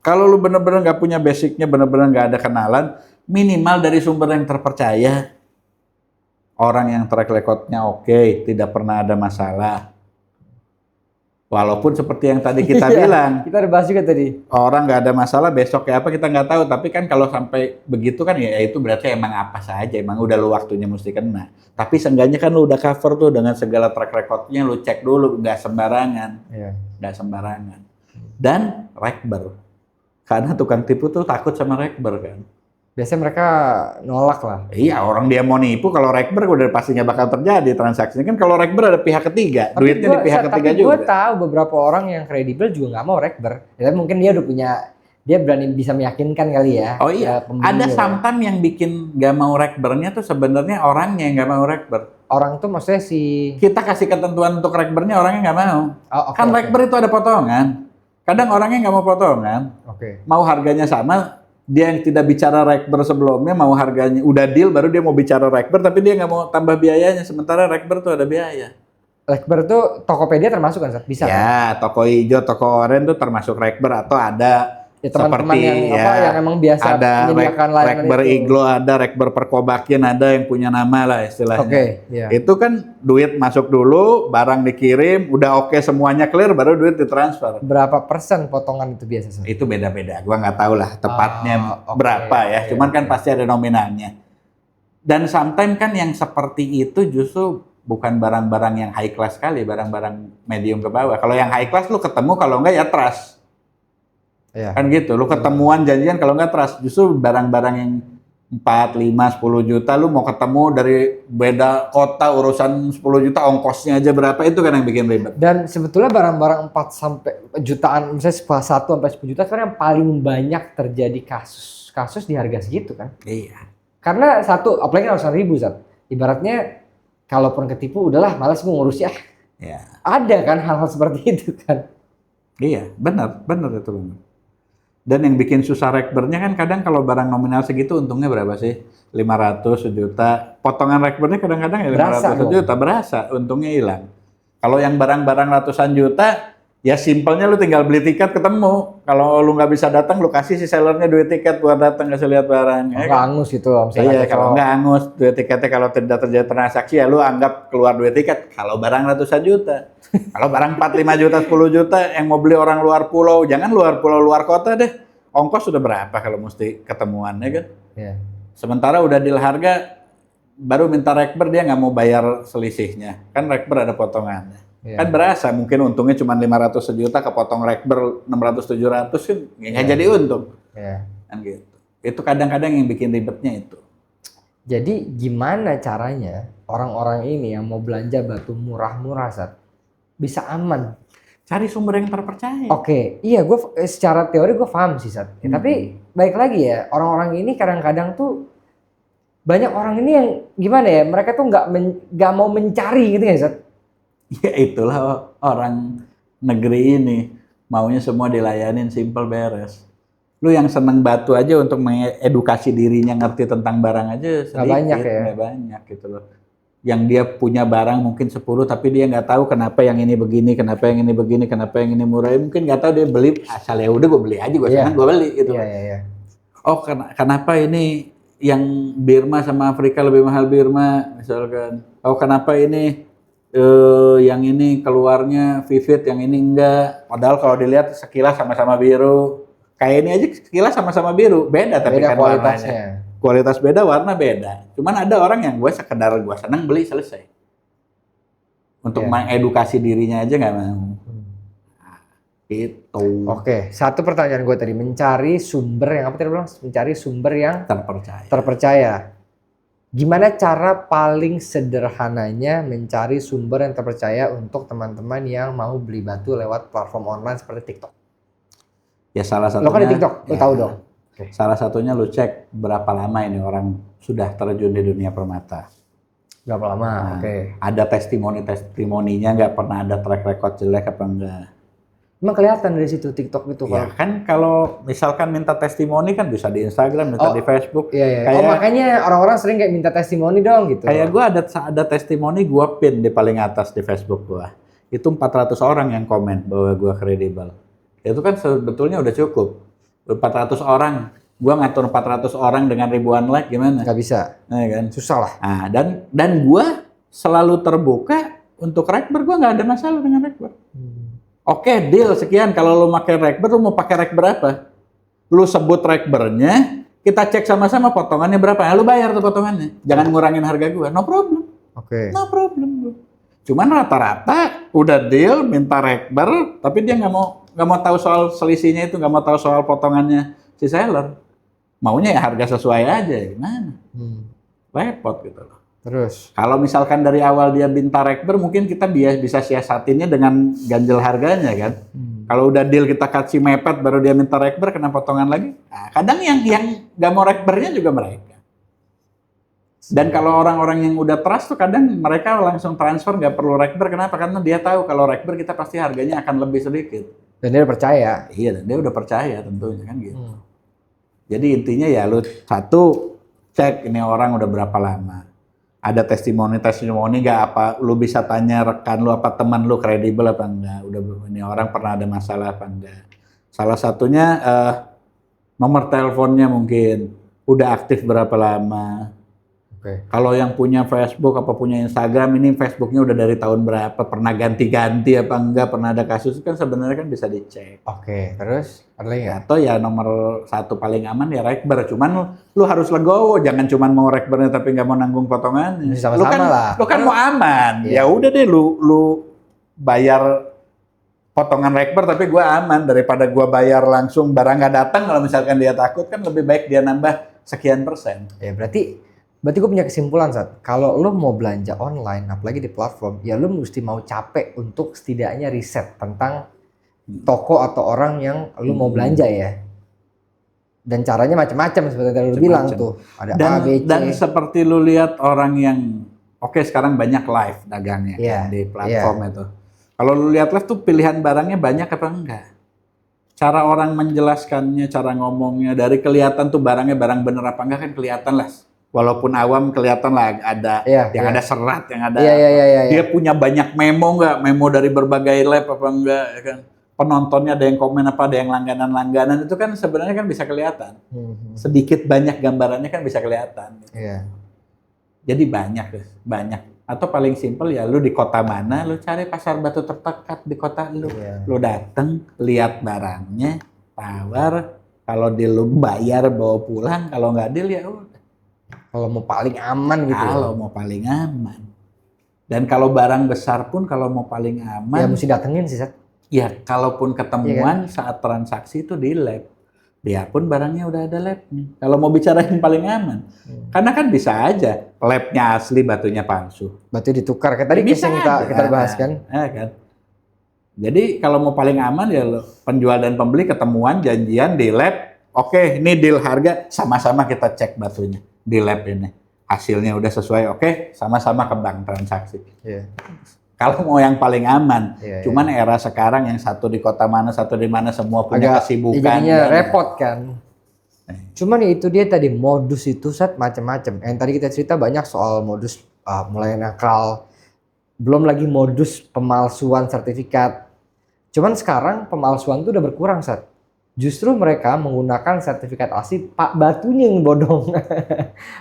S2: Kalau lu benar-benar nggak punya basicnya, benar-benar nggak ada kenalan, minimal dari sumber yang terpercaya. Orang yang track record-nya oke, tidak pernah ada masalah. Walaupun seperti yang tadi kita bilang,
S1: kita udah bahas juga tadi.
S2: Orang nggak ada masalah, besok kayak apa kita nggak tahu. Tapi kan kalau sampai begitu kan ya itu berarti emang apa saja, emang udah lu waktunya mesti kena. Tapi seenggaknya kan lu udah cover tuh dengan segala track record-nya, lu cek dulu, nggak sembarangan. Nggak sembarangan. Dan rekber. Karena tukang tipu tuh takut sama rekber kan.
S1: Biasanya mereka nolak lah.
S2: Iya, orang dia mau nipu, kalau rekber udah pastinya bakal terjadi transaksinya. Kan kalau rekber ada pihak ketiga, duitnya di pihak ketiga juga.
S1: Tapi gue tahu beberapa orang yang kredibel juga nggak mau rekber. Ya, mungkin dia udah punya, dia berani bisa meyakinkan kali ya.
S2: Oh iya, ada sometimes yang bikin nggak mau rekbernya tuh sebenarnya orangnya yang nggak mau rekber.
S1: Orang tuh maksudnya
S2: kita kasih ketentuan untuk rekbernya, orangnya nggak mau. Kan rekber itu ada potongan. Kadang orangnya nggak mau potongan. Mau harganya sama. Dia yang tidak bicara rekber sebelumnya mau harganya udah deal baru dia mau bicara rekber tapi dia nggak mau tambah biayanya, sementara rekber tuh ada biaya.
S1: Rekber tuh Tokopedia termasuk kan, bisa
S2: ya kan? Toko hijau, toko oranye tuh termasuk rekber atau ada
S1: ya, teman-teman yang emang biasa
S2: ada
S1: menyediakan layanan
S2: rekber
S1: itu.
S2: Iglo, ada rekber Perkobakin, ada yang punya nama lah istilahnya. Itu kan duit masuk dulu, barang dikirim, udah oke semuanya clear, baru duit ditransfer.
S1: Berapa persen potongan itu biasa?
S2: Itu beda-beda, gua nggak tahu lah tepatnya berapa ya. Cuman kan pasti ada nominalnya. Dan sometimes kan yang seperti itu justru bukan barang-barang yang high class sekali, barang-barang medium ke bawah. Kalau yang high class lu ketemu, kalau nggak ya trust. Kan gitu, lu ketemuan janjian kalau nggak trust, justru barang-barang yang 4, 5, 10 juta lu mau ketemu dari beda kota urusan 10 juta ongkosnya aja berapa, itu kan yang bikin ribet.
S1: Dan sebetulnya barang-barang 4 sampai jutaan, misalnya 1 sampai 10 juta kan yang paling banyak terjadi kasus di harga segitu kan.
S2: Iya.
S1: Karena satu, apalagi ratusan ribu, Zat. Ibaratnya kalaupun ketipu udahlah malas gue ngurus ya. Ada kan hal-hal seperti itu kan.
S2: Iya, benar itu benar. Dan yang bikin susah rekbernya kan kadang kalau barang nominal segitu untungnya berapa sih? 500, sejuta. Potongan rekbernya kadang-kadang ya 500 sejuta, berasa untungnya hilang. Kalau yang barang-barang ratusan juta, ya simpelnya lu tinggal beli tiket ketemu. Kalau lu nggak bisa datang, lu kasih si sellernya duit tiket buat datang kasih lihat barang.
S1: Nggak angus gitu.
S2: Iya, kalau nggak angus duit tiketnya, kalau tidak terjadi transaksi ya lu anggap keluar duit tiket. Kalau barang ratusan juta. Kalau barang 4, 5 juta, 10 juta yang mau beli orang luar pulau, jangan luar pulau, luar kota deh. Ongkos sudah berapa kalau mesti ketemuan ya kan? Sementara udah deal harga, baru minta rekber dia nggak mau bayar selisihnya. Kan rekber ada potongannya. Kan berasa mungkin untungnya cuma 500 sejuta, kepotong rekber 600, 700 kan nggak jadi untung. Kan gitu. Itu kadang-kadang yang bikin ribetnya itu.
S1: Jadi gimana caranya orang-orang ini yang mau belanja batu murah-murah, Sat, bisa aman?
S2: Cari sumber yang terpercaya.
S1: Iya, gue secara teori gue paham sih, Sat. Tapi baik lagi ya, orang-orang ini kadang-kadang tuh banyak orang ini yang gimana ya, mereka tuh nggak mau mencari gitu ya, Sat.
S2: Ya itulah orang negeri ini. maunya semua dilayanin, simple, beres. Lu yang seneng batu aja untuk mengedukasi dirinya ngerti tentang barang aja sedikit, nggak banyak gitu loh. Yang dia punya barang mungkin 10 tapi dia nggak tahu kenapa yang ini begini, kenapa yang ini begini, kenapa yang ini murah. Mungkin nggak tahu, dia beli asal ya udah gue beli aja, gue senang gue beli gitu. Oh kenapa ini yang Birma sama Afrika lebih mahal Birma misalkan. Oh kenapa ini yang ini keluarnya Vivid, yang ini enggak. Padahal kalau dilihat sekilas sama-sama biru. Kayak ini aja sekilas sama-sama biru, beda tapi
S1: beda
S2: kan
S1: kualitasnya.
S2: Warnanya. Kualitas beda, warna beda. Cuman ada orang yang gue sekedar gue senang beli selesai. Untuk mengedukasi dirinya aja nggak mau. Itu.
S1: Oke, satu pertanyaan gue tadi, mencari sumber yang apa tadi bilang? Mencari sumber yang terpercaya. Gimana cara paling sederhananya mencari sumber yang terpercaya untuk teman-teman yang mau beli batu lewat platform online seperti TikTok?
S2: Ya salah satunya.
S1: Lo kan di TikTok, lo tahu dong.
S2: Salah satunya lo cek berapa lama ini orang sudah terjun di dunia permata.
S1: Berapa lama?
S2: Ada testimoninya, nggak pernah ada track record jelek apa enggak.
S1: Emang kelihatan dari situ TikTok itu
S2: ya kan kalau misalkan minta testimoni kan bisa di Instagram, minta di Facebook.
S1: Kayak, makanya orang-orang sering kayak minta testimoni dong gitu.
S2: Kayak gue ada testimoni, gue pin di paling atas di Facebook gue. Itu 400 orang yang komen bahwa gue kredibel. Itu kan sebetulnya udah cukup. 400 orang, gue ngatur 400 orang dengan ribuan like gimana?
S1: Gak bisa.
S2: Nah, kan?
S1: Susah lah.
S2: Nah, dan gue selalu terbuka untuk Rekber, gue nggak ada masalah dengan Rekber. Oke, deal sekian. Kalau lo pakai Rekber, lo mau pakai Rek berapa? Lo sebut Rekbernya, kita cek sama-sama potongannya berapa. Lo bayar tuh potongannya. Jangan ngurangin harga gue. No problem. No problem. Cuman rata-rata udah deal minta Rekber, tapi dia nggak mau tahu soal selisihnya itu, nggak mau tahu soal potongannya si seller. Maunya ya harga sesuai aja, gimana? Repot gitu loh.
S1: Terus?
S2: Kalau misalkan dari awal dia minta Rekber, mungkin kita bisa siasatinnya dengan ganjel harganya kan. Kalau udah deal kita kasih mepet, baru dia minta Rekber, kena potongan lagi. Nah, kadang yang nggak mau Rekbernya juga mereka. Dan kalau orang-orang yang udah trust tuh kadang mereka langsung transfer, nggak perlu Rekber. Kenapa? Karena dia tahu kalau Rekber kita pasti harganya akan lebih sedikit.
S1: Dan dia percaya.
S2: Iya, dan dia udah percaya tentunya kan gitu. Jadi intinya ya lu satu, cek ini orang udah berapa lama. Ada testimoni nggak, apa lu bisa tanya rekan lu apa teman lu kredibel apa enggak. Udah ini orang pernah ada masalah apa enggak. Salah satunya nomor teleponnya mungkin udah aktif berapa lama. Kalau yang punya Facebook apa punya Instagram, ini Facebooknya udah dari tahun berapa, pernah ganti-ganti apa enggak, pernah ada kasus, kan sebenarnya kan bisa dicek.
S1: Terus ada lagi nggak?
S2: Atau ya nomor satu paling aman ya Rekber, cuman lu harus legowo, jangan cuman mau Rekbernya tapi nggak mau nanggung potongannya.
S1: Sama-sama lah.
S2: Lu kan mau aman, ya udah deh lu bayar potongan Rekber tapi gua aman daripada gua bayar langsung barang nggak datang. Kalau misalkan dia takut kan lebih baik dia nambah sekian persen.
S1: Ya berarti gue punya kesimpulan, Sat. Kalau lo mau belanja online, apalagi di platform, ya lo mesti mau capek untuk setidaknya riset tentang toko atau orang yang lo mau belanja ya. Dan caranya macam-macam seperti yang lo bilang tuh. Ada A, B, C.
S2: Dan seperti lo lihat orang yang, sekarang banyak live dagangnya di platform itu. Kalau lo lihat live tuh pilihan barangnya banyak apa enggak? Cara orang menjelaskannya, cara ngomongnya, dari kelihatan tuh barangnya barang bener apa enggak kan kelihatan lah. Walaupun awam kelihatan lah ada ada serat, yang ada dia punya banyak memo nggak, memo dari berbagai lab apa enggak, ya kan? Penontonnya ada yang komen apa, ada yang langganan-langganan, itu kan sebenarnya kan bisa kelihatan. Sedikit banyak gambarannya kan bisa kelihatan. Jadi banyak. Atau paling simpel ya lu di kota mana, lu cari pasar batu terdekat di kota lu. Lu dateng, lihat barangnya, tawar, kalau deal lu bayar bawa pulang, kalau nggak deal ya udah.
S1: Kalau mau paling aman gitu.
S2: Kalau mau paling aman. Dan kalau barang besar pun kalau mau paling aman.
S1: Ya mesti datengin sih, Sat.
S2: Ya kalaupun ketemuan saat transaksi itu di lab. Dia pun barangnya udah ada labnya. Kalau mau bicara yang paling aman. Karena kan bisa aja labnya asli, batunya palsu.
S1: Batu ditukar. Kayak tadi bisa kita bahas kan.
S2: Kan. Jadi kalau mau paling aman ya penjual dan pembeli ketemuan, janjian di lab. Oke, ini deal harga, sama-sama kita cek batunya di lab ini. Hasilnya udah sesuai, sama-sama ke bank transaksi. Kalau mau yang paling aman,
S1: Iya,
S2: cuman era sekarang yang satu di kota mana, satu di mana, semua punya kesibukan.
S1: jadinya
S2: kan.
S1: repot kan. Cuman ya itu dia tadi modus itu Sat macam-macam. Yang tadi kita cerita banyak soal modus mulai nakal, belum lagi modus pemalsuan sertifikat. Cuman sekarang pemalsuan itu udah berkurang Sat. Justru mereka menggunakan sertifikat asli, Pak batunya yang bodong,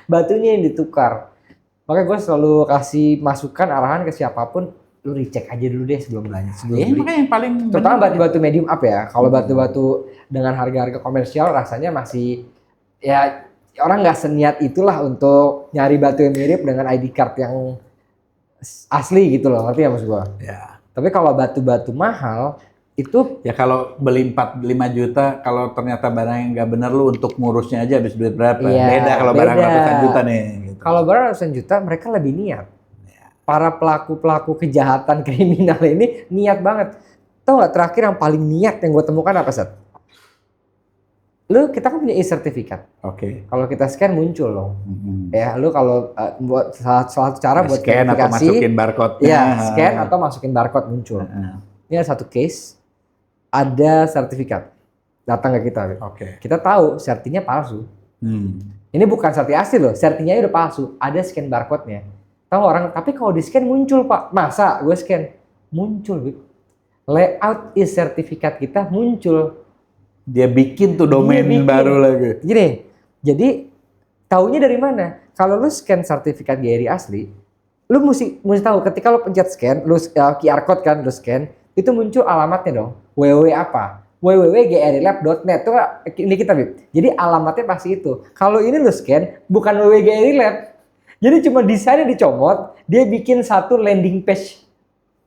S1: batunya yang ditukar. Makanya gue selalu kasih masukan arahan ke siapapun, lu recheck aja dulu deh sebelum belanja, sebelum beli.
S2: Makanya yang paling
S1: Terutama
S2: benar.
S1: batu-batu medium up ya. Kalau batu-batu dengan harga-harga komersial rasanya masih ya orang nggak seniat itulah untuk nyari batu yang mirip dengan ID card yang asli gitu loh, ngerti ya maksud gua?
S2: Ya.
S1: Tapi kalau batu-batu mahal itu
S2: Ya kalau beli 4-5 juta, kalau ternyata barang yang nggak benar lu untuk ngurusnya aja habis duit berapa?
S1: Iya,
S2: Beda kalau barang
S1: beda.
S2: ratusan juta nih. Gitu.
S1: kalau barang ratusan juta mereka lebih niat. Para pelaku-pelaku kejahatan kriminal ini niat banget. Tahu nggak terakhir yang paling niat yang gue temukan apa Sat? Kita kan punya e-sertifikat.
S2: Oke.
S1: Kalau kita scan muncul loh.
S2: Mm-hmm.
S1: Ya, lu kalau buat salah satu cara buat
S2: Scan atau
S1: verifikasi,
S2: masukin barcode-nya.
S1: ya scan atau masukin barcode muncul. Ini ada satu case, ada sertifikat datang ke kita.
S2: Oke.
S1: Kita tahu sertinya palsu. Ini bukan serti asli loh, sertinya udah palsu. Ada scan barcode-nya. Tahu orang, tapi kalau di scan muncul Pak. Masa gue scan? Muncul. Bip. Layout e-sertifikat kita muncul.
S2: Dia bikin tuh domain baru lagi.
S1: Gini, jadi taunya dari mana? Kalau lu scan sertifikat GRI asli, lu mesti tahu ketika lu pencet scan, lu QR code kan, lu scan, itu muncul alamatnya dong. www apa? www.grilab.net. Tuh ini kita Bip. Jadi alamatnya pasti itu. Kalau ini lu scan, bukan www.grilab. Jadi cuma desainnya dicomot, dia bikin satu landing page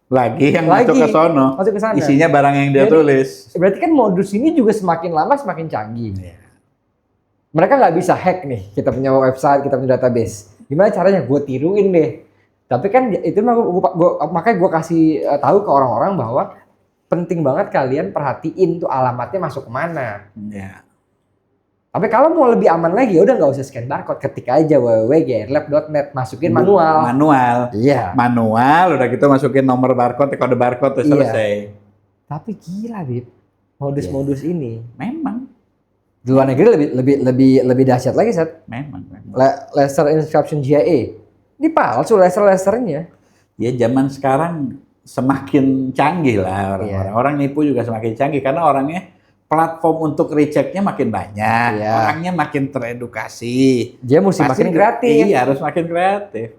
S2: lagi yang masuk ke sono.
S1: Masuk ke sana.
S2: Isinya barang yang dia tulis.
S1: Berarti kan modus ini juga semakin lama semakin canggih. Mereka nggak bisa hack nih. Kita punya website, kita punya database. Gimana caranya? Gue tiruin deh. Tapi kan itu makanya gue kasih tahu ke orang-orang bahwa penting banget kalian perhatiin tuh alamatnya masuk kemana.
S2: Ya.
S1: Tapi kalau mau lebih aman lagi, udah nggak usah scan barcode, ketik aja www.grilab.net, masukin manual. Iya.
S2: Manual, udah gitu masukin nomor barcode, kode barcode, terus selesai.
S1: Tapi gila, Bib, modus-modus ini.
S2: Memang.
S1: Di luar negeri lebih dahsyat lagi, Sat.
S2: Memang.
S1: Laser inscription GIA. Ini palsu lasernya.
S2: Ya zaman sekarang semakin canggih lah orang-orang. Orang nipu juga semakin canggih karena orangnya platform untuk rechecknya makin banyak, orangnya makin teredukasi.
S1: Dia mesti makin kreatif.
S2: Iya, harus makin kreatif.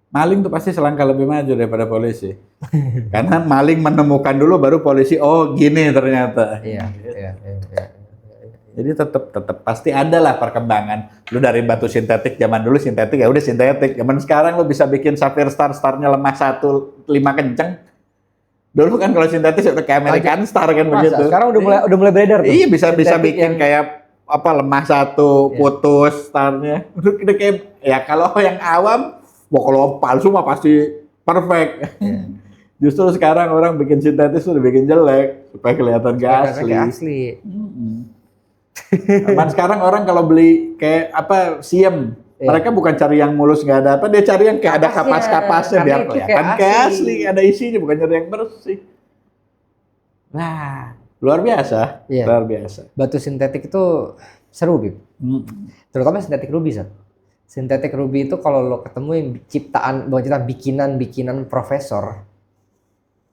S2: Maling tuh pasti selangkah lebih maju daripada polisi. Karena maling menemukan dulu, baru polisi, oh gini ternyata.
S1: Iya.
S2: Jadi tetap pasti ada lah perkembangan. Lu dari batu sintetik, zaman dulu sintetik ya udah sintetik. Zaman sekarang lu bisa bikin sapphire starnya lemah 1, 5 kenceng. Dulu kan kalau sintetis udah kayak American Star kan begitu.
S1: Sekarang udah mulai beredar tuh.
S2: Iya bisa bikin kayak apa lemah 1 putus starnya. Udah kayak ya kalau yang awam, kalau palsu mah pasti perfect. Justru sekarang orang bikin sintetis udah bikin jelek supaya kelihatan gak asli. Cuman sekarang orang kalau beli kayak apa siem, mereka bukan cari yang mulus nggak ada apa, dia cari yang kayak ada kapas-kapasnya biar kelihatan kayak asli, ada isinya, bukan cari yang bersih. Nah, luar biasa, luar biasa.
S1: Batu sintetik itu seru, Bib. Terutama sintetik ruby, Sat. Sintetik ruby itu kalau lo ketemu yang bikinan profesor,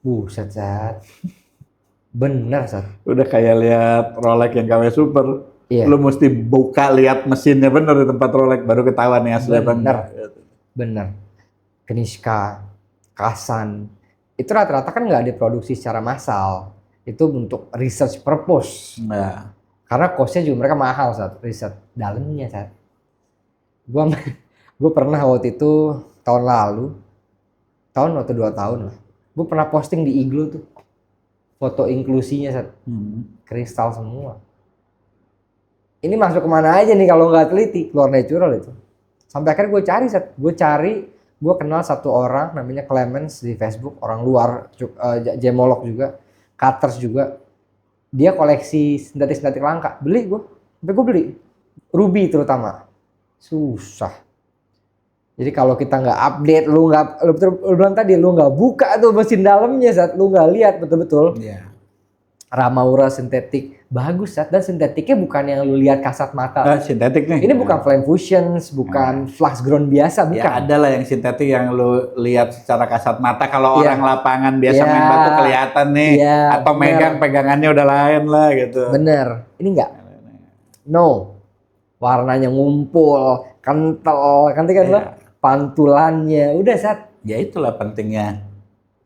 S1: buset, Sat. Bener, Sat.
S2: Udah kayak lihat Rolex yang KW Super. Lu mesti buka lihat mesinnya bener di tempat Rolex baru ketahuan nih asli apa enggak.
S1: Bener. Kniska, Kasan, itu rata-rata kan nggak diproduksi secara massal. Itu untuk research purpose.
S2: Nah.
S1: Karena costnya juga mereka mahal saat riset dalamnya saat. Gue pernah waktu itu tahun lalu, tahun atau 2 tahun lah. Gue pernah posting di Iglo tuh foto inklusinya saat kristal semua. Ini masuk kemana aja nih kalau nggak teliti, keluar natural itu. Sampai akhirnya gue cari, gue kenal satu orang namanya Clemens di Facebook, orang luar, gemolog juga, cutters juga. Dia koleksi sintetik langka, beli gue, sampai gue beli ruby terutama, susah. Jadi kalau kita nggak update, lu bilang tadi lu nggak buka tuh mesin dalamnya saat lu nggak lihat betul-betul.
S2: Iya.
S1: Ramaura sintetik bagus saat, dan sintetiknya bukan yang lu lihat kasat mata.
S2: Sintetik nih.
S1: Ini bukan flame fusions, bukan flux ground biasa, bukan.
S2: Ya ada lah yang sintetik yang lu lihat secara kasat mata kalau
S1: Iya.
S2: orang lapangan biasa
S1: Iya.
S2: main batu kelihatan nih,
S1: Iya,
S2: atau
S1: bener.
S2: megang pegangannya udah lain lah gitu.
S1: Bener, ini enggak. No, warnanya ngumpul, kental, kan
S2: Iya.
S1: lo, pantulannya, udah saat.
S2: Ya itulah pentingnya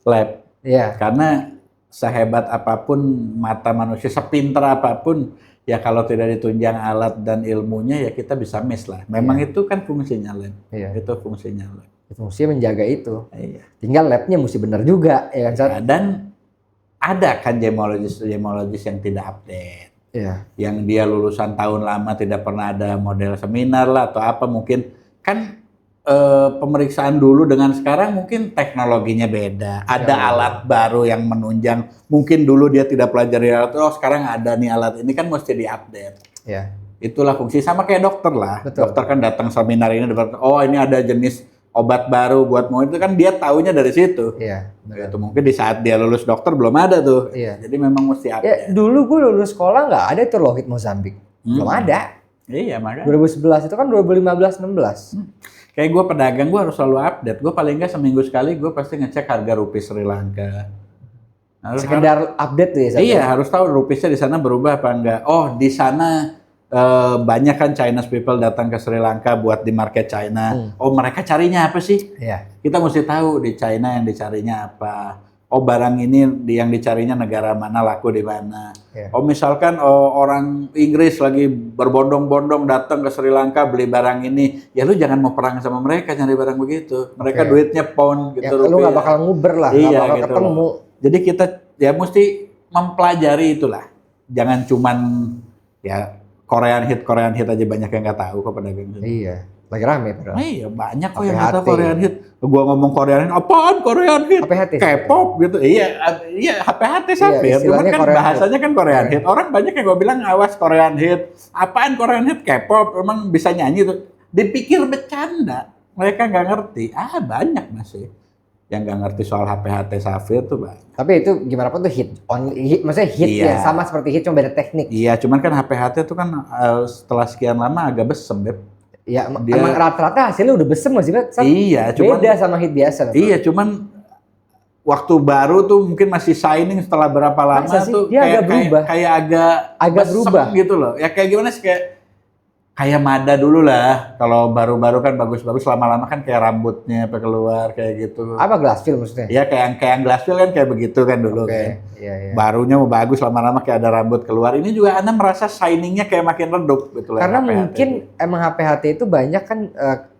S2: lab.
S1: Iya.
S2: Karena sehebat apapun mata manusia, sepinter apapun, ya kalau tidak ditunjang alat dan ilmunya ya kita bisa miss lah. Memang itu kan fungsinya lab.
S1: Iya.
S2: Itu fungsinya lab.
S1: Fungsinya menjaga itu.
S2: Iya.
S1: Tinggal labnya mesti benar juga, ya kan saat.
S2: Nah, dan ada kan gemologis yang tidak update.
S1: Iya.
S2: Yang dia lulusan tahun lama tidak pernah ada model seminar lah atau apa, mungkin kan pemeriksaan dulu dengan sekarang mungkin teknologinya beda, ada
S1: Ya.
S2: alat baru yang menunjang, mungkin dulu dia tidak pelajari alat, oh sekarang ada nih alat ini, kan mesti diupdate.
S1: Iya.
S2: Itulah fungsi, sama kayak dokter lah.
S1: Betul.
S2: Dokter kan datang seminar ini, oh ini ada jenis obat baru buat mau, itu kan dia taunya dari situ.
S1: Iya. benar.
S2: Itu mungkin di saat dia lulus dokter belum ada tuh.
S1: Iya.
S2: Jadi memang mesti
S1: Ya,
S2: update.
S1: dulu gue lulus sekolah nggak ada tuh Lohit Mozambik. Belum ada.
S2: Iya makanya.
S1: 2011 itu kan 2015-16.
S2: Kayak gue pedagang, gue harus selalu update. Gue paling nggak seminggu sekali gue pasti ngecek harga rupiah Sri Lanka.
S1: Sekedar update tuh ya. Sat?
S2: Iya, harus tahu rupiahnya di sana berubah apa enggak. Oh, di sana banyak kan Chinese people datang ke Sri Lanka buat di market China. Oh, mereka carinya apa sih?
S1: Iya.
S2: Kita mesti tahu di China yang dicarinya apa. Oh, barang ini yang dicarinya negara mana, laku di mana.
S1: Iya.
S2: Oh, misalkan orang Inggris lagi berbondong-bondong datang ke Sri Lanka beli barang ini, ya lu jangan mau perang sama mereka nyari barang begitu. Mereka
S1: Oke.
S2: duitnya pound gitu,
S1: Ya, lu nggak bakal nguber lah, nggak
S2: Iya,
S1: bakal
S2: gitu
S1: ketemu.
S2: loh. Jadi kita ya mesti mempelajari itulah. Jangan cuman ya Korean hit aja banyak yang nggak tahu kok pedagang.
S1: Iya, lagi rame padahal.
S2: Iya, banyak kok yang nggak tahu
S1: HPHT.
S2: Korean hit. Gua ngomong Korean hit, apaan Korean hit?
S1: HPHT.
S2: K-pop gitu. Iya, HPHT Safir. Cuman
S1: istilahnya
S2: kan
S1: Korean
S2: bahasanya kan Korean
S1: Iya.
S2: hit. Orang banyak yang gua bilang awas Korean hit. Apaan Korean hit? K-pop. Emang bisa nyanyi tuh. Dipikir bercanda. Mereka nggak ngerti. Banyak masih yang nggak ngerti soal HPHT Safir tuh banyak.
S1: Tapi itu gimana pun tuh maksudnya hit
S2: Iya.
S1: ya, sama seperti hit cuma beda teknik.
S2: Iya, cuman kan HPHT tuh kan setelah sekian lama agak besem, Beb.
S1: Ya,
S2: Dia-
S1: emang rata-rata hasilnya udah besem nggak sih, Bet? Sat?
S2: Iya, cuman
S1: Beda sama hit biasa. Bet.
S2: iya, cuman waktu baru tuh mungkin masih shining, setelah berapa lama
S1: Masa sih?
S2: tuh
S1: Dia agak berubah.
S2: kayak agak
S1: Agak
S2: besem
S1: berubah.
S2: gitu loh. Ya kayak gimana sih, kayak Mada dulu lah. Kalau baru-baru kan bagus-bagus, lama-lama kan kayak rambutnya sampai keluar kayak gitu.
S1: Apa glass fill maksudnya?
S2: Ya kayak yang Glassfield kan kayak begitu kan dulu
S1: Oke,
S2: kan.
S1: iya, iya.
S2: Barunya mau bagus, lama-lama kayak ada rambut keluar. Ini juga Anda merasa shiningnya kayak makin redup gitu lah.
S1: Karena
S2: HPHT
S1: mungkin
S2: itu.
S1: emang HPHT itu banyak kan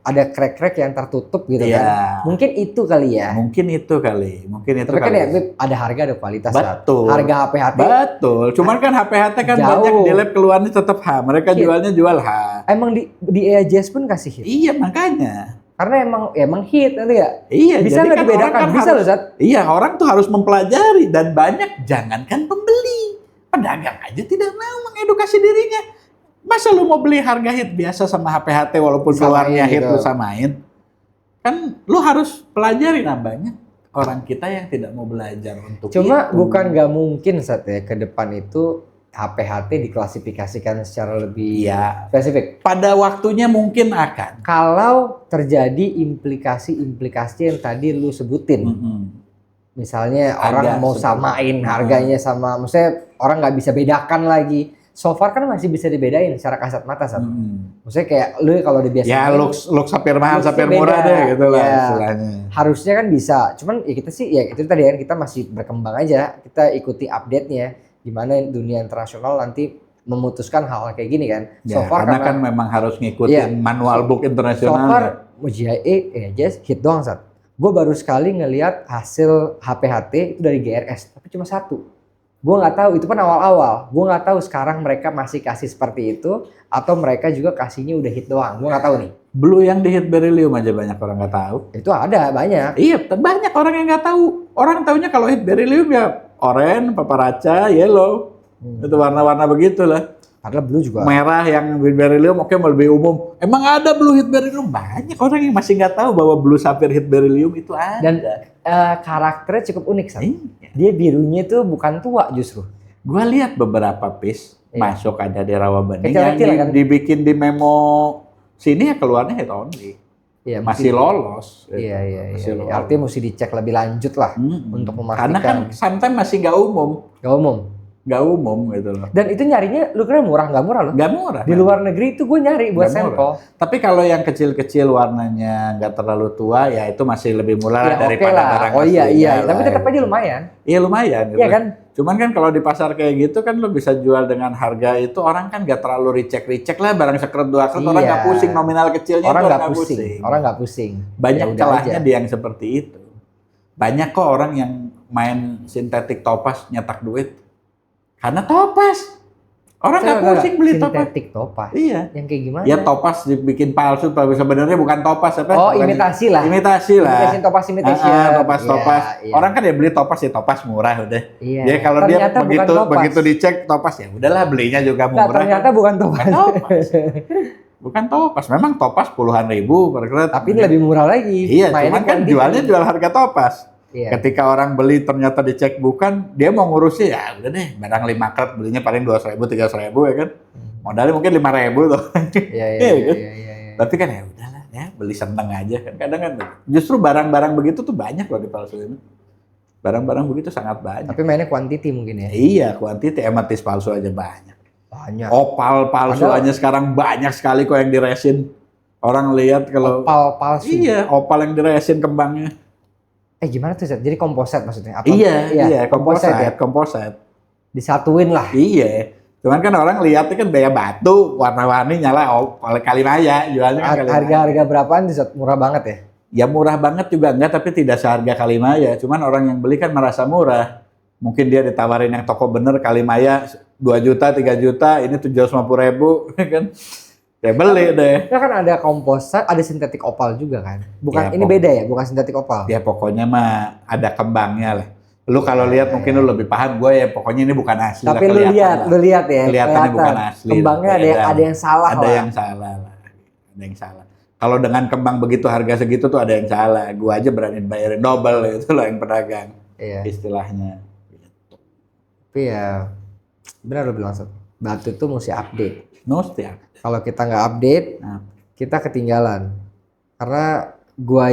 S1: ada crack-crack yang tertutup gitu
S2: Iya.
S1: kan. Mungkin itu kali ya.
S2: Mungkin itu kali.
S1: Tapi kan ya Beb, ada harga ada kualitas. Sat.
S2: Betul.
S1: Harga HPHT
S2: Betul. Cuman kan HPHT kan
S1: Jauh.
S2: banyak di lab keluarnya tetap H. Mereka
S1: Hit.
S2: jualnya jual H.
S1: emang di EAJS pun kasih hit.
S2: Iya makanya.
S1: Karena emang hit nanti ya.
S2: Iya.
S1: Bisa
S2: jadi
S1: nggak
S2: kan
S1: dibedakan?
S2: orang kan
S1: Bisa
S2: harus-
S1: loh, Sat.
S2: Iya, orang tuh harus mempelajari dan banyak jangankan pembeli. Pedagang aja tidak mau mengedukasi dirinya. Masa lu mau beli harga hit biasa sama HPHT walaupun
S1: Samain
S2: keluarnya hit
S1: gitu.
S2: lu samain? Kan lu harus pelajari banyak orang kita yang tidak mau belajar untuk
S1: Cuma
S2: itu.
S1: bukan nggak mungkin Sat ya ke depan itu HPHT diklasifikasikan secara lebih
S2: Iya.
S1: spesifik.
S2: Pada waktunya mungkin akan.
S1: Kalau terjadi implikasi-implikasi yang tadi lu sebutin.
S2: Mm-mm.
S1: Misalnya
S2: Ada
S1: orang mau
S2: seperti-
S1: samain harganya sama, maksudnya orang nggak bisa bedakan lagi. So far kan masih bisa dibedain secara kasat mata, Sat.
S2: Mm-mm.
S1: Maksudnya kayak lu kalau udah biasa
S2: Ya looks sapir mahal,
S1: Looks-nya
S2: sapir murah
S1: beda.
S2: deh gitu lah
S1: Ya.
S2: istilahnya.
S1: harusnya kan bisa. Cuman ya kita sih ya itu tadi kan kita masih berkembang aja. Kita ikuti update-nya gimana dunia internasional nanti memutuskan hal kayak gini kan.
S2: Ya, karena kan memang harus ngikutin
S1: Iya.
S2: manual book
S1: so
S2: internasional.
S1: far GIA just hit doang, Sat. Gue baru sekali ngelihat hasil HPHT itu dari GRS, tapi cuma satu. Gue nggak tahu, itu kan awal-awal. Gue nggak tahu sekarang mereka masih kasih seperti itu atau mereka juga kasihnya udah hit doang. Gue nggak tahu nih.
S2: Blue yang di hit beryllium aja banyak orang nggak tahu.
S1: Itu ada banyak.
S2: Iya, banyak orang yang nggak tahu. Orang taunya kalau hit beryllium ya orange, paparaca, yellow. Itu warna-warna begitulah.
S1: Padahal blue juga.
S2: Merah yang with beryllium oke lebih umum. Emang ada blue with beryllium? Banyak orang yang masih nggak tahu bahwa blue sapphire with beryllium itu ada.
S1: Dan karakternya cukup unik, Sat.
S2: Iya.
S1: Dia birunya tuh bukan tua justru.
S2: Gua lihat beberapa piece
S1: Iya.
S2: masuk ada di rawa bening
S1: Kecil-kecil
S2: yang
S1: kan?
S2: dibikin di memo sini ya keluarnya head only.
S1: Iya,
S2: Masih lolos.
S1: Iya, iya, iya.
S2: Masih lolos.
S1: Artinya mesti dicek lebih lanjut lah untuk
S2: Karena kan
S1: memastikan.
S2: sometimes masih nggak umum.
S1: Gak umum.
S2: Gitu loh.
S1: Dan itu nyarinya lu kira murah? Nggak murah loh.
S2: Nggak murah.
S1: Di luar negeri itu gue nyari buat
S2: Nggak murah.
S1: sampel.
S2: Tapi kalau yang kecil-kecil warnanya nggak terlalu tua, ya itu masih lebih murah
S1: Ya, oke
S2: daripada
S1: lah.
S2: barang
S1: Oh iya,
S2: aslinya
S1: iya.
S2: lah.
S1: Tapi tetap aja lumayan.
S2: Iya lumayan. Gitu.
S1: Iya kan?
S2: Cuman kan kalau di pasar kayak gitu kan lo bisa jual dengan harga itu orang kan nggak terlalu recheck lah barang sekret dua sekret orang
S1: Iya.
S2: nggak pusing nominal kecilnya
S1: Orang
S2: itu
S1: nggak pusing. Orang nggak pusing.
S2: Banyak
S1: Ya udah
S2: celahnya
S1: aja.
S2: di yang seperti itu. Banyak kok orang yang main sintetik topas nyetak duit karena topas. Orang nggak pusing beli topas.
S1: Sintetik topas.
S2: Iya.
S1: Yang kayak gimana?
S2: Ya topas dibikin palsu, tapi sebenarnya bukan topas apa?
S1: Oh,
S2: Bukan-
S1: imitasi lah.
S2: Imitasi lah.
S1: Imitation topas imitation.
S2: Topas.
S1: Iya, iya.
S2: Orang kan ya beli topas ya topas murah udah.
S1: Iya.
S2: Jadi kalau dia
S1: Ternyata bukan topas.
S2: begitu dicek topas ya udahlah belinya juga
S1: Nggak,
S2: murah.
S1: ternyata bukan topas.
S2: Bukan topas. Bukan topas. Memang topas puluhan ribu per kret.
S1: Tapi ini lebih murah lagi.
S2: Iya,
S1: Mainnya
S2: cuman kan
S1: quantity.
S2: jualnya jual harga topas.
S1: Iya.
S2: Ketika orang beli ternyata dicek bukan, dia mau ngurusnya ya udah deh, barang 5 kret belinya paling 200.000, 300.000 ya kan. Modalnya mungkin 5.000 tuh.
S1: Iya, iya,
S2: Iya,
S1: iya,
S2: kan?
S1: iya, iya.
S2: Tapi kan ya udahlah ya, beli seneng aja kan. Kadang kan justru barang-barang begitu tuh banyak loh dipalsuin. Barang-barang begitu sangat banyak.
S1: Tapi mainnya quantity mungkin ya.
S2: Iya, kuantiti ematis palsu aja banyak.
S1: Banyak.
S2: Opal palsu
S1: Padahal-
S2: aja sekarang banyak sekali kok yang diresin. Orang lihat kalau
S1: Opal palsu.
S2: iya, opal yang diresin kembangnya.
S1: Gimana tuh, Zat? Jadi komposit maksudnya? Apa?
S2: Iya,
S1: komposit ya.
S2: komposit.
S1: Disatuin lah.
S2: Iya. Cuman kan orang lihatnya kan bea batu, warna-warni nyala oleh Kalimaya, jualnya kan Kalimaya.
S1: Harga-harga berapaan tuh, Zat? Murah banget ya?
S2: Ya murah banget juga enggak, tapi tidak seharga Kalimaya. Cuman orang yang beli kan merasa murah. Mungkin dia ditawarin yang toko bener Kalimaya 2 juta, 3 juta, ini 750.000 kan. Ya beli deh.
S1: Ya kan ada komposit, ada sintetik opal juga kan? Bukan,
S2: Ya,
S1: ini beda ya? Bukan sintetik opal?
S2: Ya pokoknya mah ada kembangnya lah. Lu kalau lihat mungkin lu lebih paham, gue ya pokoknya ini bukan asli.
S1: Tapi
S2: lah,
S1: lu
S2: kelihatan
S1: lihat,
S2: lah.
S1: lu lihat ya.
S2: Kelihatannya bukan asli.
S1: Kembangnya
S2: Beda.
S1: ada yang salah
S2: Ada
S1: lah.
S2: yang salah lah. Ada yang salah. Kalau dengan kembang begitu harga segitu tuh ada yang salah. Gua aja berani bayarin double itu loh yang pedagang.
S1: Iya.
S2: Istilahnya.
S1: Tapi ya, benar lu bilang, Zat. Batu itu mesti update.
S2: Mesti ya.
S1: Kalau kita nggak update,
S2: Nah,
S1: kita ketinggalan. Karena gua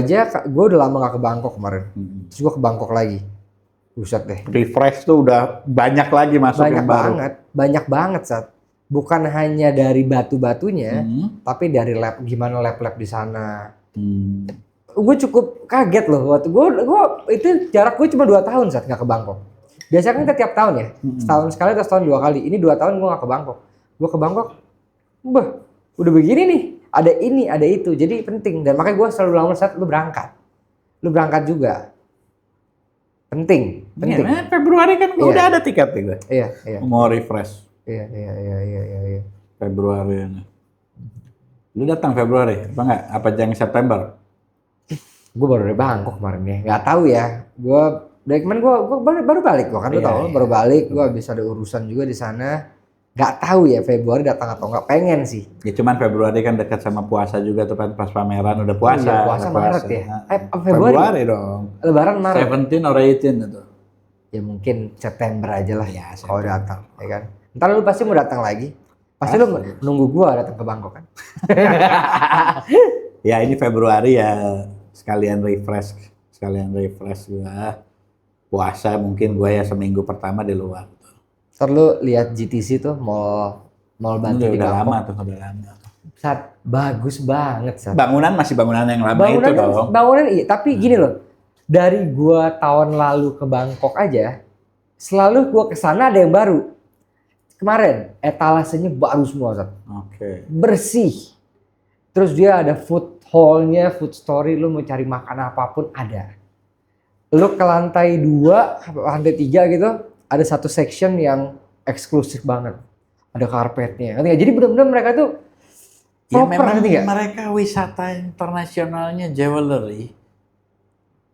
S1: udah lama nggak ke Bangkok kemarin. Terus gua ke Bangkok lagi. Buset deh.
S2: refresh tuh udah banyak lagi masuk
S1: Banyak
S2: yang baru.
S1: banget, Sat. Bukan hanya dari batu-batunya,
S2: Hmm.
S1: tapi dari gimana lab-lab di sana.
S2: Hmm.
S1: Gue cukup kaget loh waktu gue itu jarak gue cuma 2 tahun saat nggak ke Bangkok. Biasanya kan kita tiap tahun ya, setahun sekali atau setahun 2 kali. Ini 2 tahun gue nggak ke Bangkok. Gue ke Bangkok, udah begini nih, ada ini, ada itu. Jadi penting dan makanya gue selalu bilang saat lu berangkat juga. Penting.
S2: Iya, nah, Februari kan
S1: Iya.
S2: udah ada tiket nih gue.
S1: Iya.
S2: Mau refresh
S1: Iya.
S2: Februari ini. Lu datang Februari apa enggak? Apa yang September?
S1: Gue baru dari Bangkok kemarin ya, nggak tahu ya. Gue dari kemarin gue baru balik, gue kan lu
S2: Iya,
S1: tahu
S2: iya.
S1: baru balik. Gue habis ada urusan juga di sana. Nggak tahu ya Februari datang atau nggak, pengen sih.
S2: Ya cuman Februari kan dekat sama puasa juga tuh pas pameran udah puasa.
S1: Iya, puasa
S2: udah
S1: Maret ya?
S2: Nah,
S1: Februari?
S2: Februari dong.
S1: Lebaran Maret.
S2: 17 or 18 itu.
S1: Ya mungkin September aja lah
S2: Ya,
S1: kalau
S2: September.
S1: datang, ya kan. Ntar lu pasti mau datang lagi. Pasti lu nunggu gua datang ke Bangkok kan.
S2: Ya ini Februari ya sekalian refresh gua. Puasa mungkin gua ya seminggu pertama di luar.
S1: Ntar lu lihat GTC tuh mall Batu di
S2: Udah lama
S1: Bangkok.
S2: tuh, udah lama.
S1: Sat, bagus banget Sat.
S2: Bangunan masih bangunan yang lama itu dong.
S1: Bangunan iya, tapi gini loh. Dari gua tahun lalu ke Bangkok aja, selalu gua kesana ada yang baru. Kemarin etalasenya baru semua, Sat.
S2: Oke.
S1: Bersih. Terus dia ada food hall-nya, food story, lu mau cari makan apapun ada. Lu ke lantai 2, lantai 3 gitu, ada satu section yang eksklusif banget. Ada karpetnya. Ngerti nggak? Jadi benar-benar mereka tuh
S2: Ya
S1: proper,
S2: memang
S1: ngerti nggak?
S2: mereka wisata internasionalnya jewelry.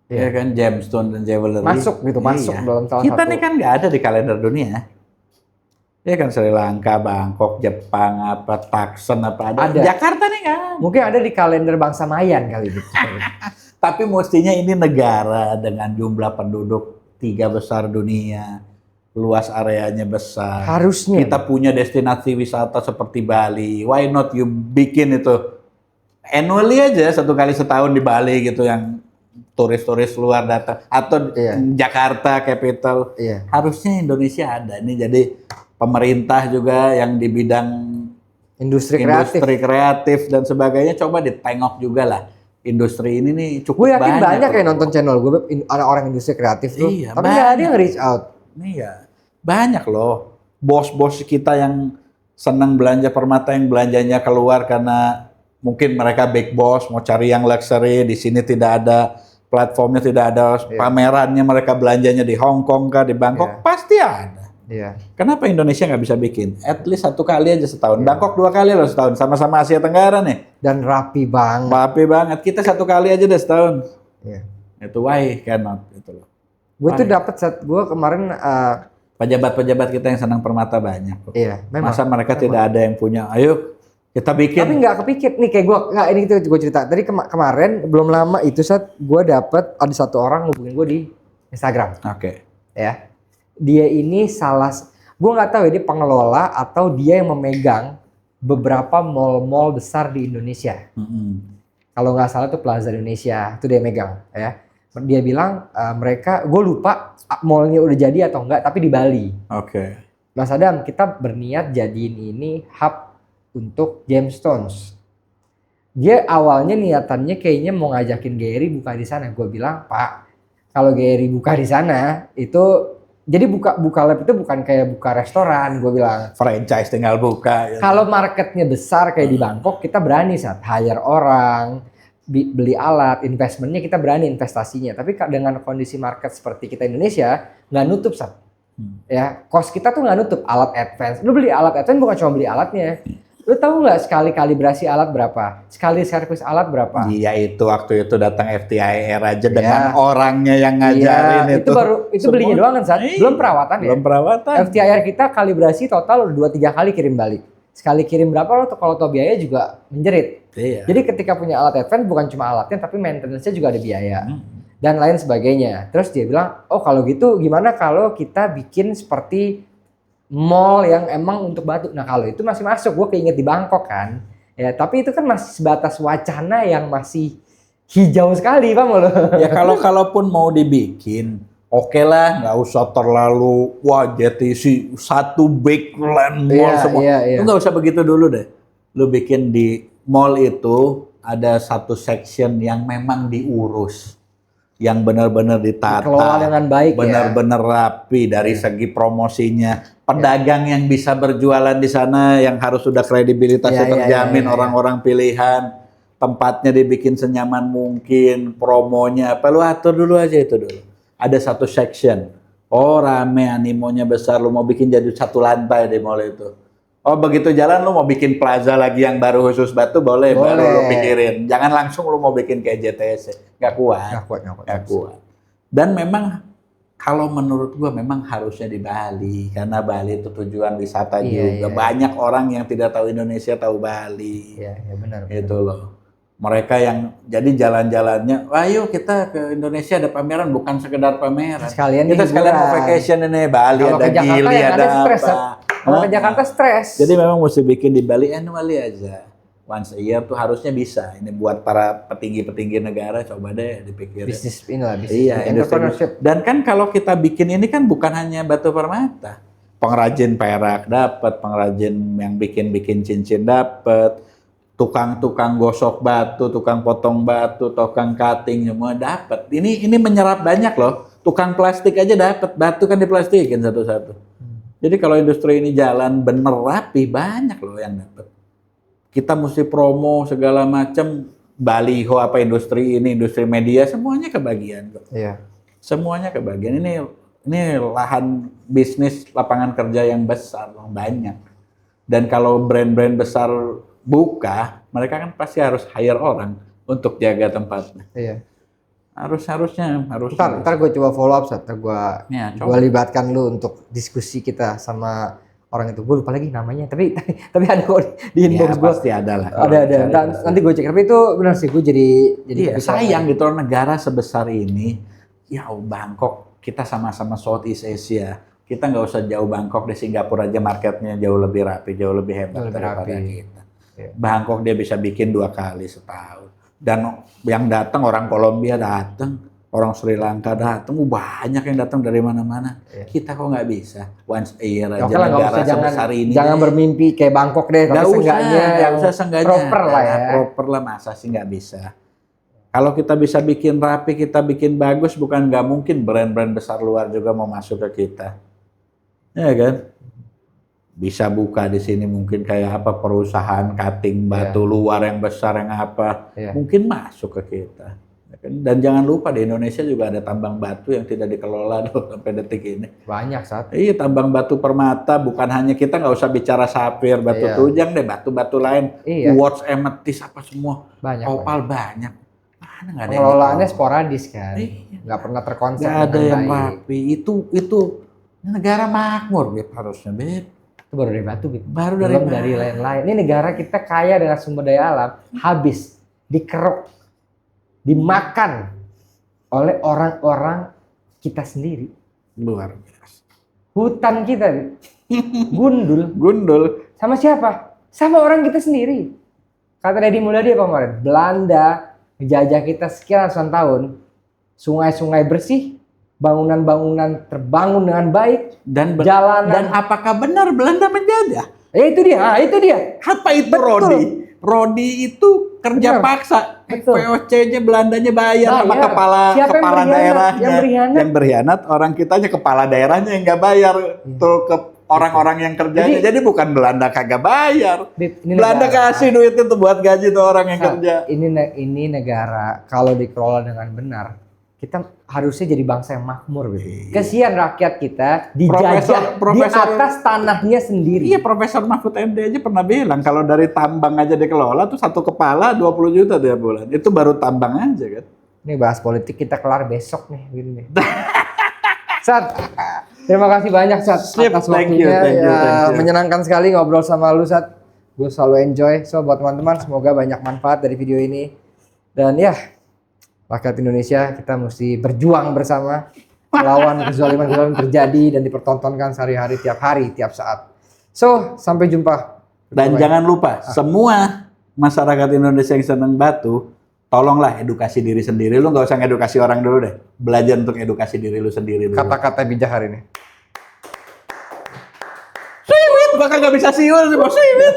S1: Iya.
S2: Ya kan gemstone dan jewelry.
S1: Masuk gitu, masuk
S2: Iya.
S1: dalam salah
S2: Kita
S1: satu.
S2: nih kan nggak ada di kalender dunia. Ya kan Sri Lanka, Bangkok, Jepang, apa Taksen, apa ada.
S1: Ada.
S2: Jakarta nih kan.
S1: Mungkin ada di kalender bangsa Mayan kali gitu.
S2: Tapi mestinya ini negara dengan jumlah penduduk 3 besar dunia, luas areanya besar.
S1: Harusnya.
S2: Kita punya destinasi wisata seperti Bali. Why not you bikin itu annually aja 1 kali setahun di Bali gitu yang turis-turis luar datang atau
S1: Iya.
S2: Jakarta capital.
S1: Iya.
S2: Harusnya Indonesia ada nih. Jadi pemerintah juga yang di bidang
S1: Industri kreatif.
S2: industri kreatif dan sebagainya coba ditengok juga lah. Industri ini nih
S1: Gue
S2: cukup
S1: yakin banyak
S2: loh.
S1: yang nonton channel gue, ada orang industri kreatif tuh.
S2: Iya,
S1: Tapi nggak ada
S2: banyak.
S1: yang reach out.
S2: Iya, banyak loh. Bos-bos kita yang senang belanja Permata yang belanjanya keluar karena mungkin mereka big boss mau cari yang luxury, di sini tidak ada platformnya, tidak ada pamerannya, mereka belanjanya di Hong Kong kah, di Bangkok, pasti ada.
S1: Iya.
S2: Kenapa Indonesia nggak bisa bikin? At least 1 kali aja setahun. Bangkok 2 kali loh setahun, sama-sama Asia Tenggara nih.
S1: Dan rapi banget.
S2: Rapi banget. Kita 1 kali aja deh setahun.
S1: Iya.
S2: Itu why cannot gitu loh.
S1: Gue tuh dapat saat gue kemarin,
S2: Pejabat-pejabat kita yang senang Permata banyak kok.
S1: iya, memang.
S2: Masa mereka tidak ada yang punya, ayo kita bikin.
S1: Tapi nggak kepikir nih kayak gue, nggak ini itu gue cerita. Tadi kemarin belum lama itu saat gue dapat ada satu orang hubungin gue di Instagram,
S2: Oke.
S1: ya. Dia ini gue nggak tahu ya dia pengelola atau dia yang memegang beberapa mall-mall besar di Indonesia. Kalau nggak salah tuh Plaza Indonesia itu dia megang, ya. Dia bilang mereka, gue lupa mallnya udah jadi atau enggak, tapi di Bali.
S2: Oke.
S1: Mas Adam, kita berniat jadiin ini hub untuk gemstones. Dia awalnya niatannya kayaknya mau ngajakin Gary buka di sana. Gue bilang, Pak, kalau Gary buka di sana itu jadi buka lab itu bukan kayak buka restoran. Gue bilang
S2: Franchise tinggal buka. Ya.
S1: kalau marketnya besar kayak di Bangkok, kita berani saat hire orang, beli alat, investmentnya kita berani investasinya. Tapi dengan kondisi market seperti kita Indonesia nggak nutup saat. Ya, cost kita tuh nggak nutup. Alat advance, lu beli alat advance bukan cuma beli alatnya. Lu tahu nggak sekali kalibrasi alat berapa? Sekali servis alat berapa?
S2: Iya itu waktu itu datang FTIR aja dengan orangnya yang ngajarin
S1: itu baru itu
S2: semua.
S1: belinya doang kan saat belum perawatan ya.
S2: Belum perawatan.
S1: FTIR kita kalibrasi total udah 2-3 kali kirim balik. Sekali kirim berapa lo tuh kalau tau biaya juga menjerit.
S2: Iya.
S1: Jadi ketika punya alat advance bukan cuma alatnya tapi maintenance-nya juga ada biaya. Dan lain sebagainya. Terus dia bilang, "Oh, kalau gitu gimana kalau kita bikin seperti mall yang emang untuk batu?" Nah, kalau itu masih masuk, gue keinget di Bangkok kan. Ya, tapi itu kan masih sebatas wacana yang masih hijau sekali, Pak lo.
S2: Ya kalaupun mau dibikin, oke lah, nggak usah terlalu wah JTC satu big land mall semua.
S1: Iya.
S2: Lu nggak usah begitu dulu deh. Lu bikin di mall itu ada satu section yang memang diurus, yang benar-benar ditata,
S1: Kelola dengan baik,
S2: benar-benar rapi dari segi promosinya. Pedagang yang bisa berjualan di sana yang harus sudah kredibilitasnya terjamin, orang-orang pilihan, tempatnya dibikin senyaman mungkin, promonya apa lu atur dulu aja itu dulu. Ada satu section, oh rame animonya besar, lu mau bikin jadi 1 lantai di mall itu. Oh begitu jalan lu mau bikin plaza lagi yang baru khusus batu boleh. Baru lu pikirin. Jangan langsung lu mau bikin kayak JTC, nggak kuat. Dan memang kalau menurut gua memang harusnya di Bali karena Bali itu tujuan wisata juga. Banyak orang yang tidak tahu Indonesia tahu Bali.
S1: Iya benar.
S2: Itu loh. Mereka yang jadi jalan-jalannya, ayo kita ke Indonesia ada pameran, bukan sekedar pameran. Kita sekalian mau vacation ini Bali, ada Gili, ada apa.
S1: Kalau ke Jakarta stres.
S2: Jadi memang mesti bikin di Bali annually aja. Once a year tuh harusnya bisa. Ini buat para petinggi-petinggi negara coba deh dipikirin.
S1: Bisnis inilah,
S2: bisnis entrepreneurship. Dan kan kalau kita bikin ini kan bukan hanya batu permata. Pengrajin perak dapat, pengrajin yang bikin-bikin cincin dapat, tukang-tukang gosok batu, tukang potong batu, tukang cutting semua dapat. Ini menyerap banyak loh. Tukang plastik aja dapat. Batu kan diplastikin satu-satu. Jadi kalau industri ini jalan bener rapi, banyak loh yang dapat. Kita mesti promo segala macam, baliho apa industri ini, industri media, semuanya kebagian kok.
S1: Iya.
S2: Semuanya kebagian. Ini lahan bisnis lapangan kerja yang besar, banyak. Dan kalau brand-brand besar buka, mereka kan pasti harus hire orang untuk jaga tempatnya.
S1: Iya.
S2: Harusnya.
S1: Ntar gue coba follow up, ntar gue libatkan lu untuk diskusi kita sama orang itu. Gue lupa lagi namanya, tapi ada kok di inbox
S2: Ya,
S1: gue.
S2: pasti ada lah.
S1: Nanti gue cek. Tapi itu benar sih, gue jadi
S2: Iya, sayang gitu negara sebesar ini. Ya Bangkok, kita sama-sama Southeast Asia. Kita nggak usah jauh Bangkok, di Singapura aja marketnya jauh lebih rapi, jauh lebih hebat daripada kita.
S1: Iya.
S2: Bangkok dia bisa bikin 2 kali setahun. Dan yang datang orang Kolombia datang, orang Sri Lanka datang, banyak yang datang dari mana-mana.
S1: Iya.
S2: Kita kok nggak bisa? Once a year aja
S1: Oke lah, nggak
S2: negara
S1: usah,
S2: sebesar ini.
S1: jangan bermimpi kayak Bangkok deh.
S2: Nggak
S1: Tapi
S2: usah,
S1: yang
S2: seenggaknya.
S1: proper lah ya.
S2: Proper lah, masa sih nggak bisa? Kalau kita bisa bikin rapi, kita bikin bagus, bukan nggak mungkin brand-brand besar luar juga mau masuk ke kita. Ya kan? Bisa buka di sini mungkin kayak apa perusahaan cutting batu luar yang besar yang apa. Mungkin masuk ke kita. Dan jangan lupa di Indonesia juga ada tambang batu yang tidak dikelola sampai detik ini.
S1: Banyak saat.
S2: Iya, tambang batu permata, bukan hanya kita, nggak usah bicara sapir, batu tunjang deh, batu-batu lain, quartz, amethyst apa semua,
S1: banyak,
S2: opal banyak. Mana nggak ada
S1: pengelolaannya sporadis kan, nggak pernah terkonsep.
S2: Nggak ada yang rapi. Itu negara makmur, Beb, harusnya, Beb.
S1: Itu baru dari batu, Beb.
S2: Baru
S1: belum dari lain-lain. Ini negara kita kaya dengan sumber daya alam, habis dikeruk, dimakan oleh orang-orang kita sendiri.
S2: Luar biasa.
S1: Hutan kita, Beb. Gundul. Sama siapa? Sama orang kita sendiri. Kata Deddy Mulyadi apa kemarin? Belanda menjajah kita sekian ratusan tahun. Sungai-sungai bersih, bangunan-bangunan terbangun dengan baik, jalanan.
S2: Dan apakah benar Belanda menjajah?
S1: Itu dia.
S2: Apa itu
S1: Betul.
S2: Rodi? Rodi itu kerja paksa. VOC-nya Belandanya bayar sama kepala daerahnya. Yang berkhianat orang kitanya, kepala daerahnya yang nggak bayar tuh ke orang-orang yang kerjanya. Jadi bukan Belanda kagak bayar. Belanda kasih duit itu buat gaji tuh orang yang kerja.
S1: Ini negara kalau dikelola dengan benar, kita harusnya jadi bangsa yang makmur. Kesian rakyat kita dijajah di atas tanahnya sendiri.
S2: Iya, Profesor Mahfud MD aja pernah bilang kalau dari tambang aja dikelola tuh satu kepala 20 juta tiap bulan. Itu baru tambang aja kan.
S1: Ini bahas politik kita kelar besok nih. Gini. Sat, terima kasih banyak Sat atas waktunya. Thank you. Menyenangkan sekali ngobrol sama lu Sat. Gue selalu enjoy. So buat teman-teman semoga banyak manfaat dari video ini. Dan ya, rakyat Indonesia kita mesti berjuang bersama melawan kezaliman terjadi dan dipertontonkan sehari-hari, tiap saat. So, sampai jumpa.
S2: Dan jangan lupa, semua masyarakat Indonesia yang senang batu, tolonglah edukasi diri sendiri. Lu nggak usah ngedukasi orang dulu deh. Belajar untuk edukasi diri lu sendiri dulu.
S1: Kata-kata bijak hari ini.
S2: Siwit, bakal nggak bisa siul, siwit.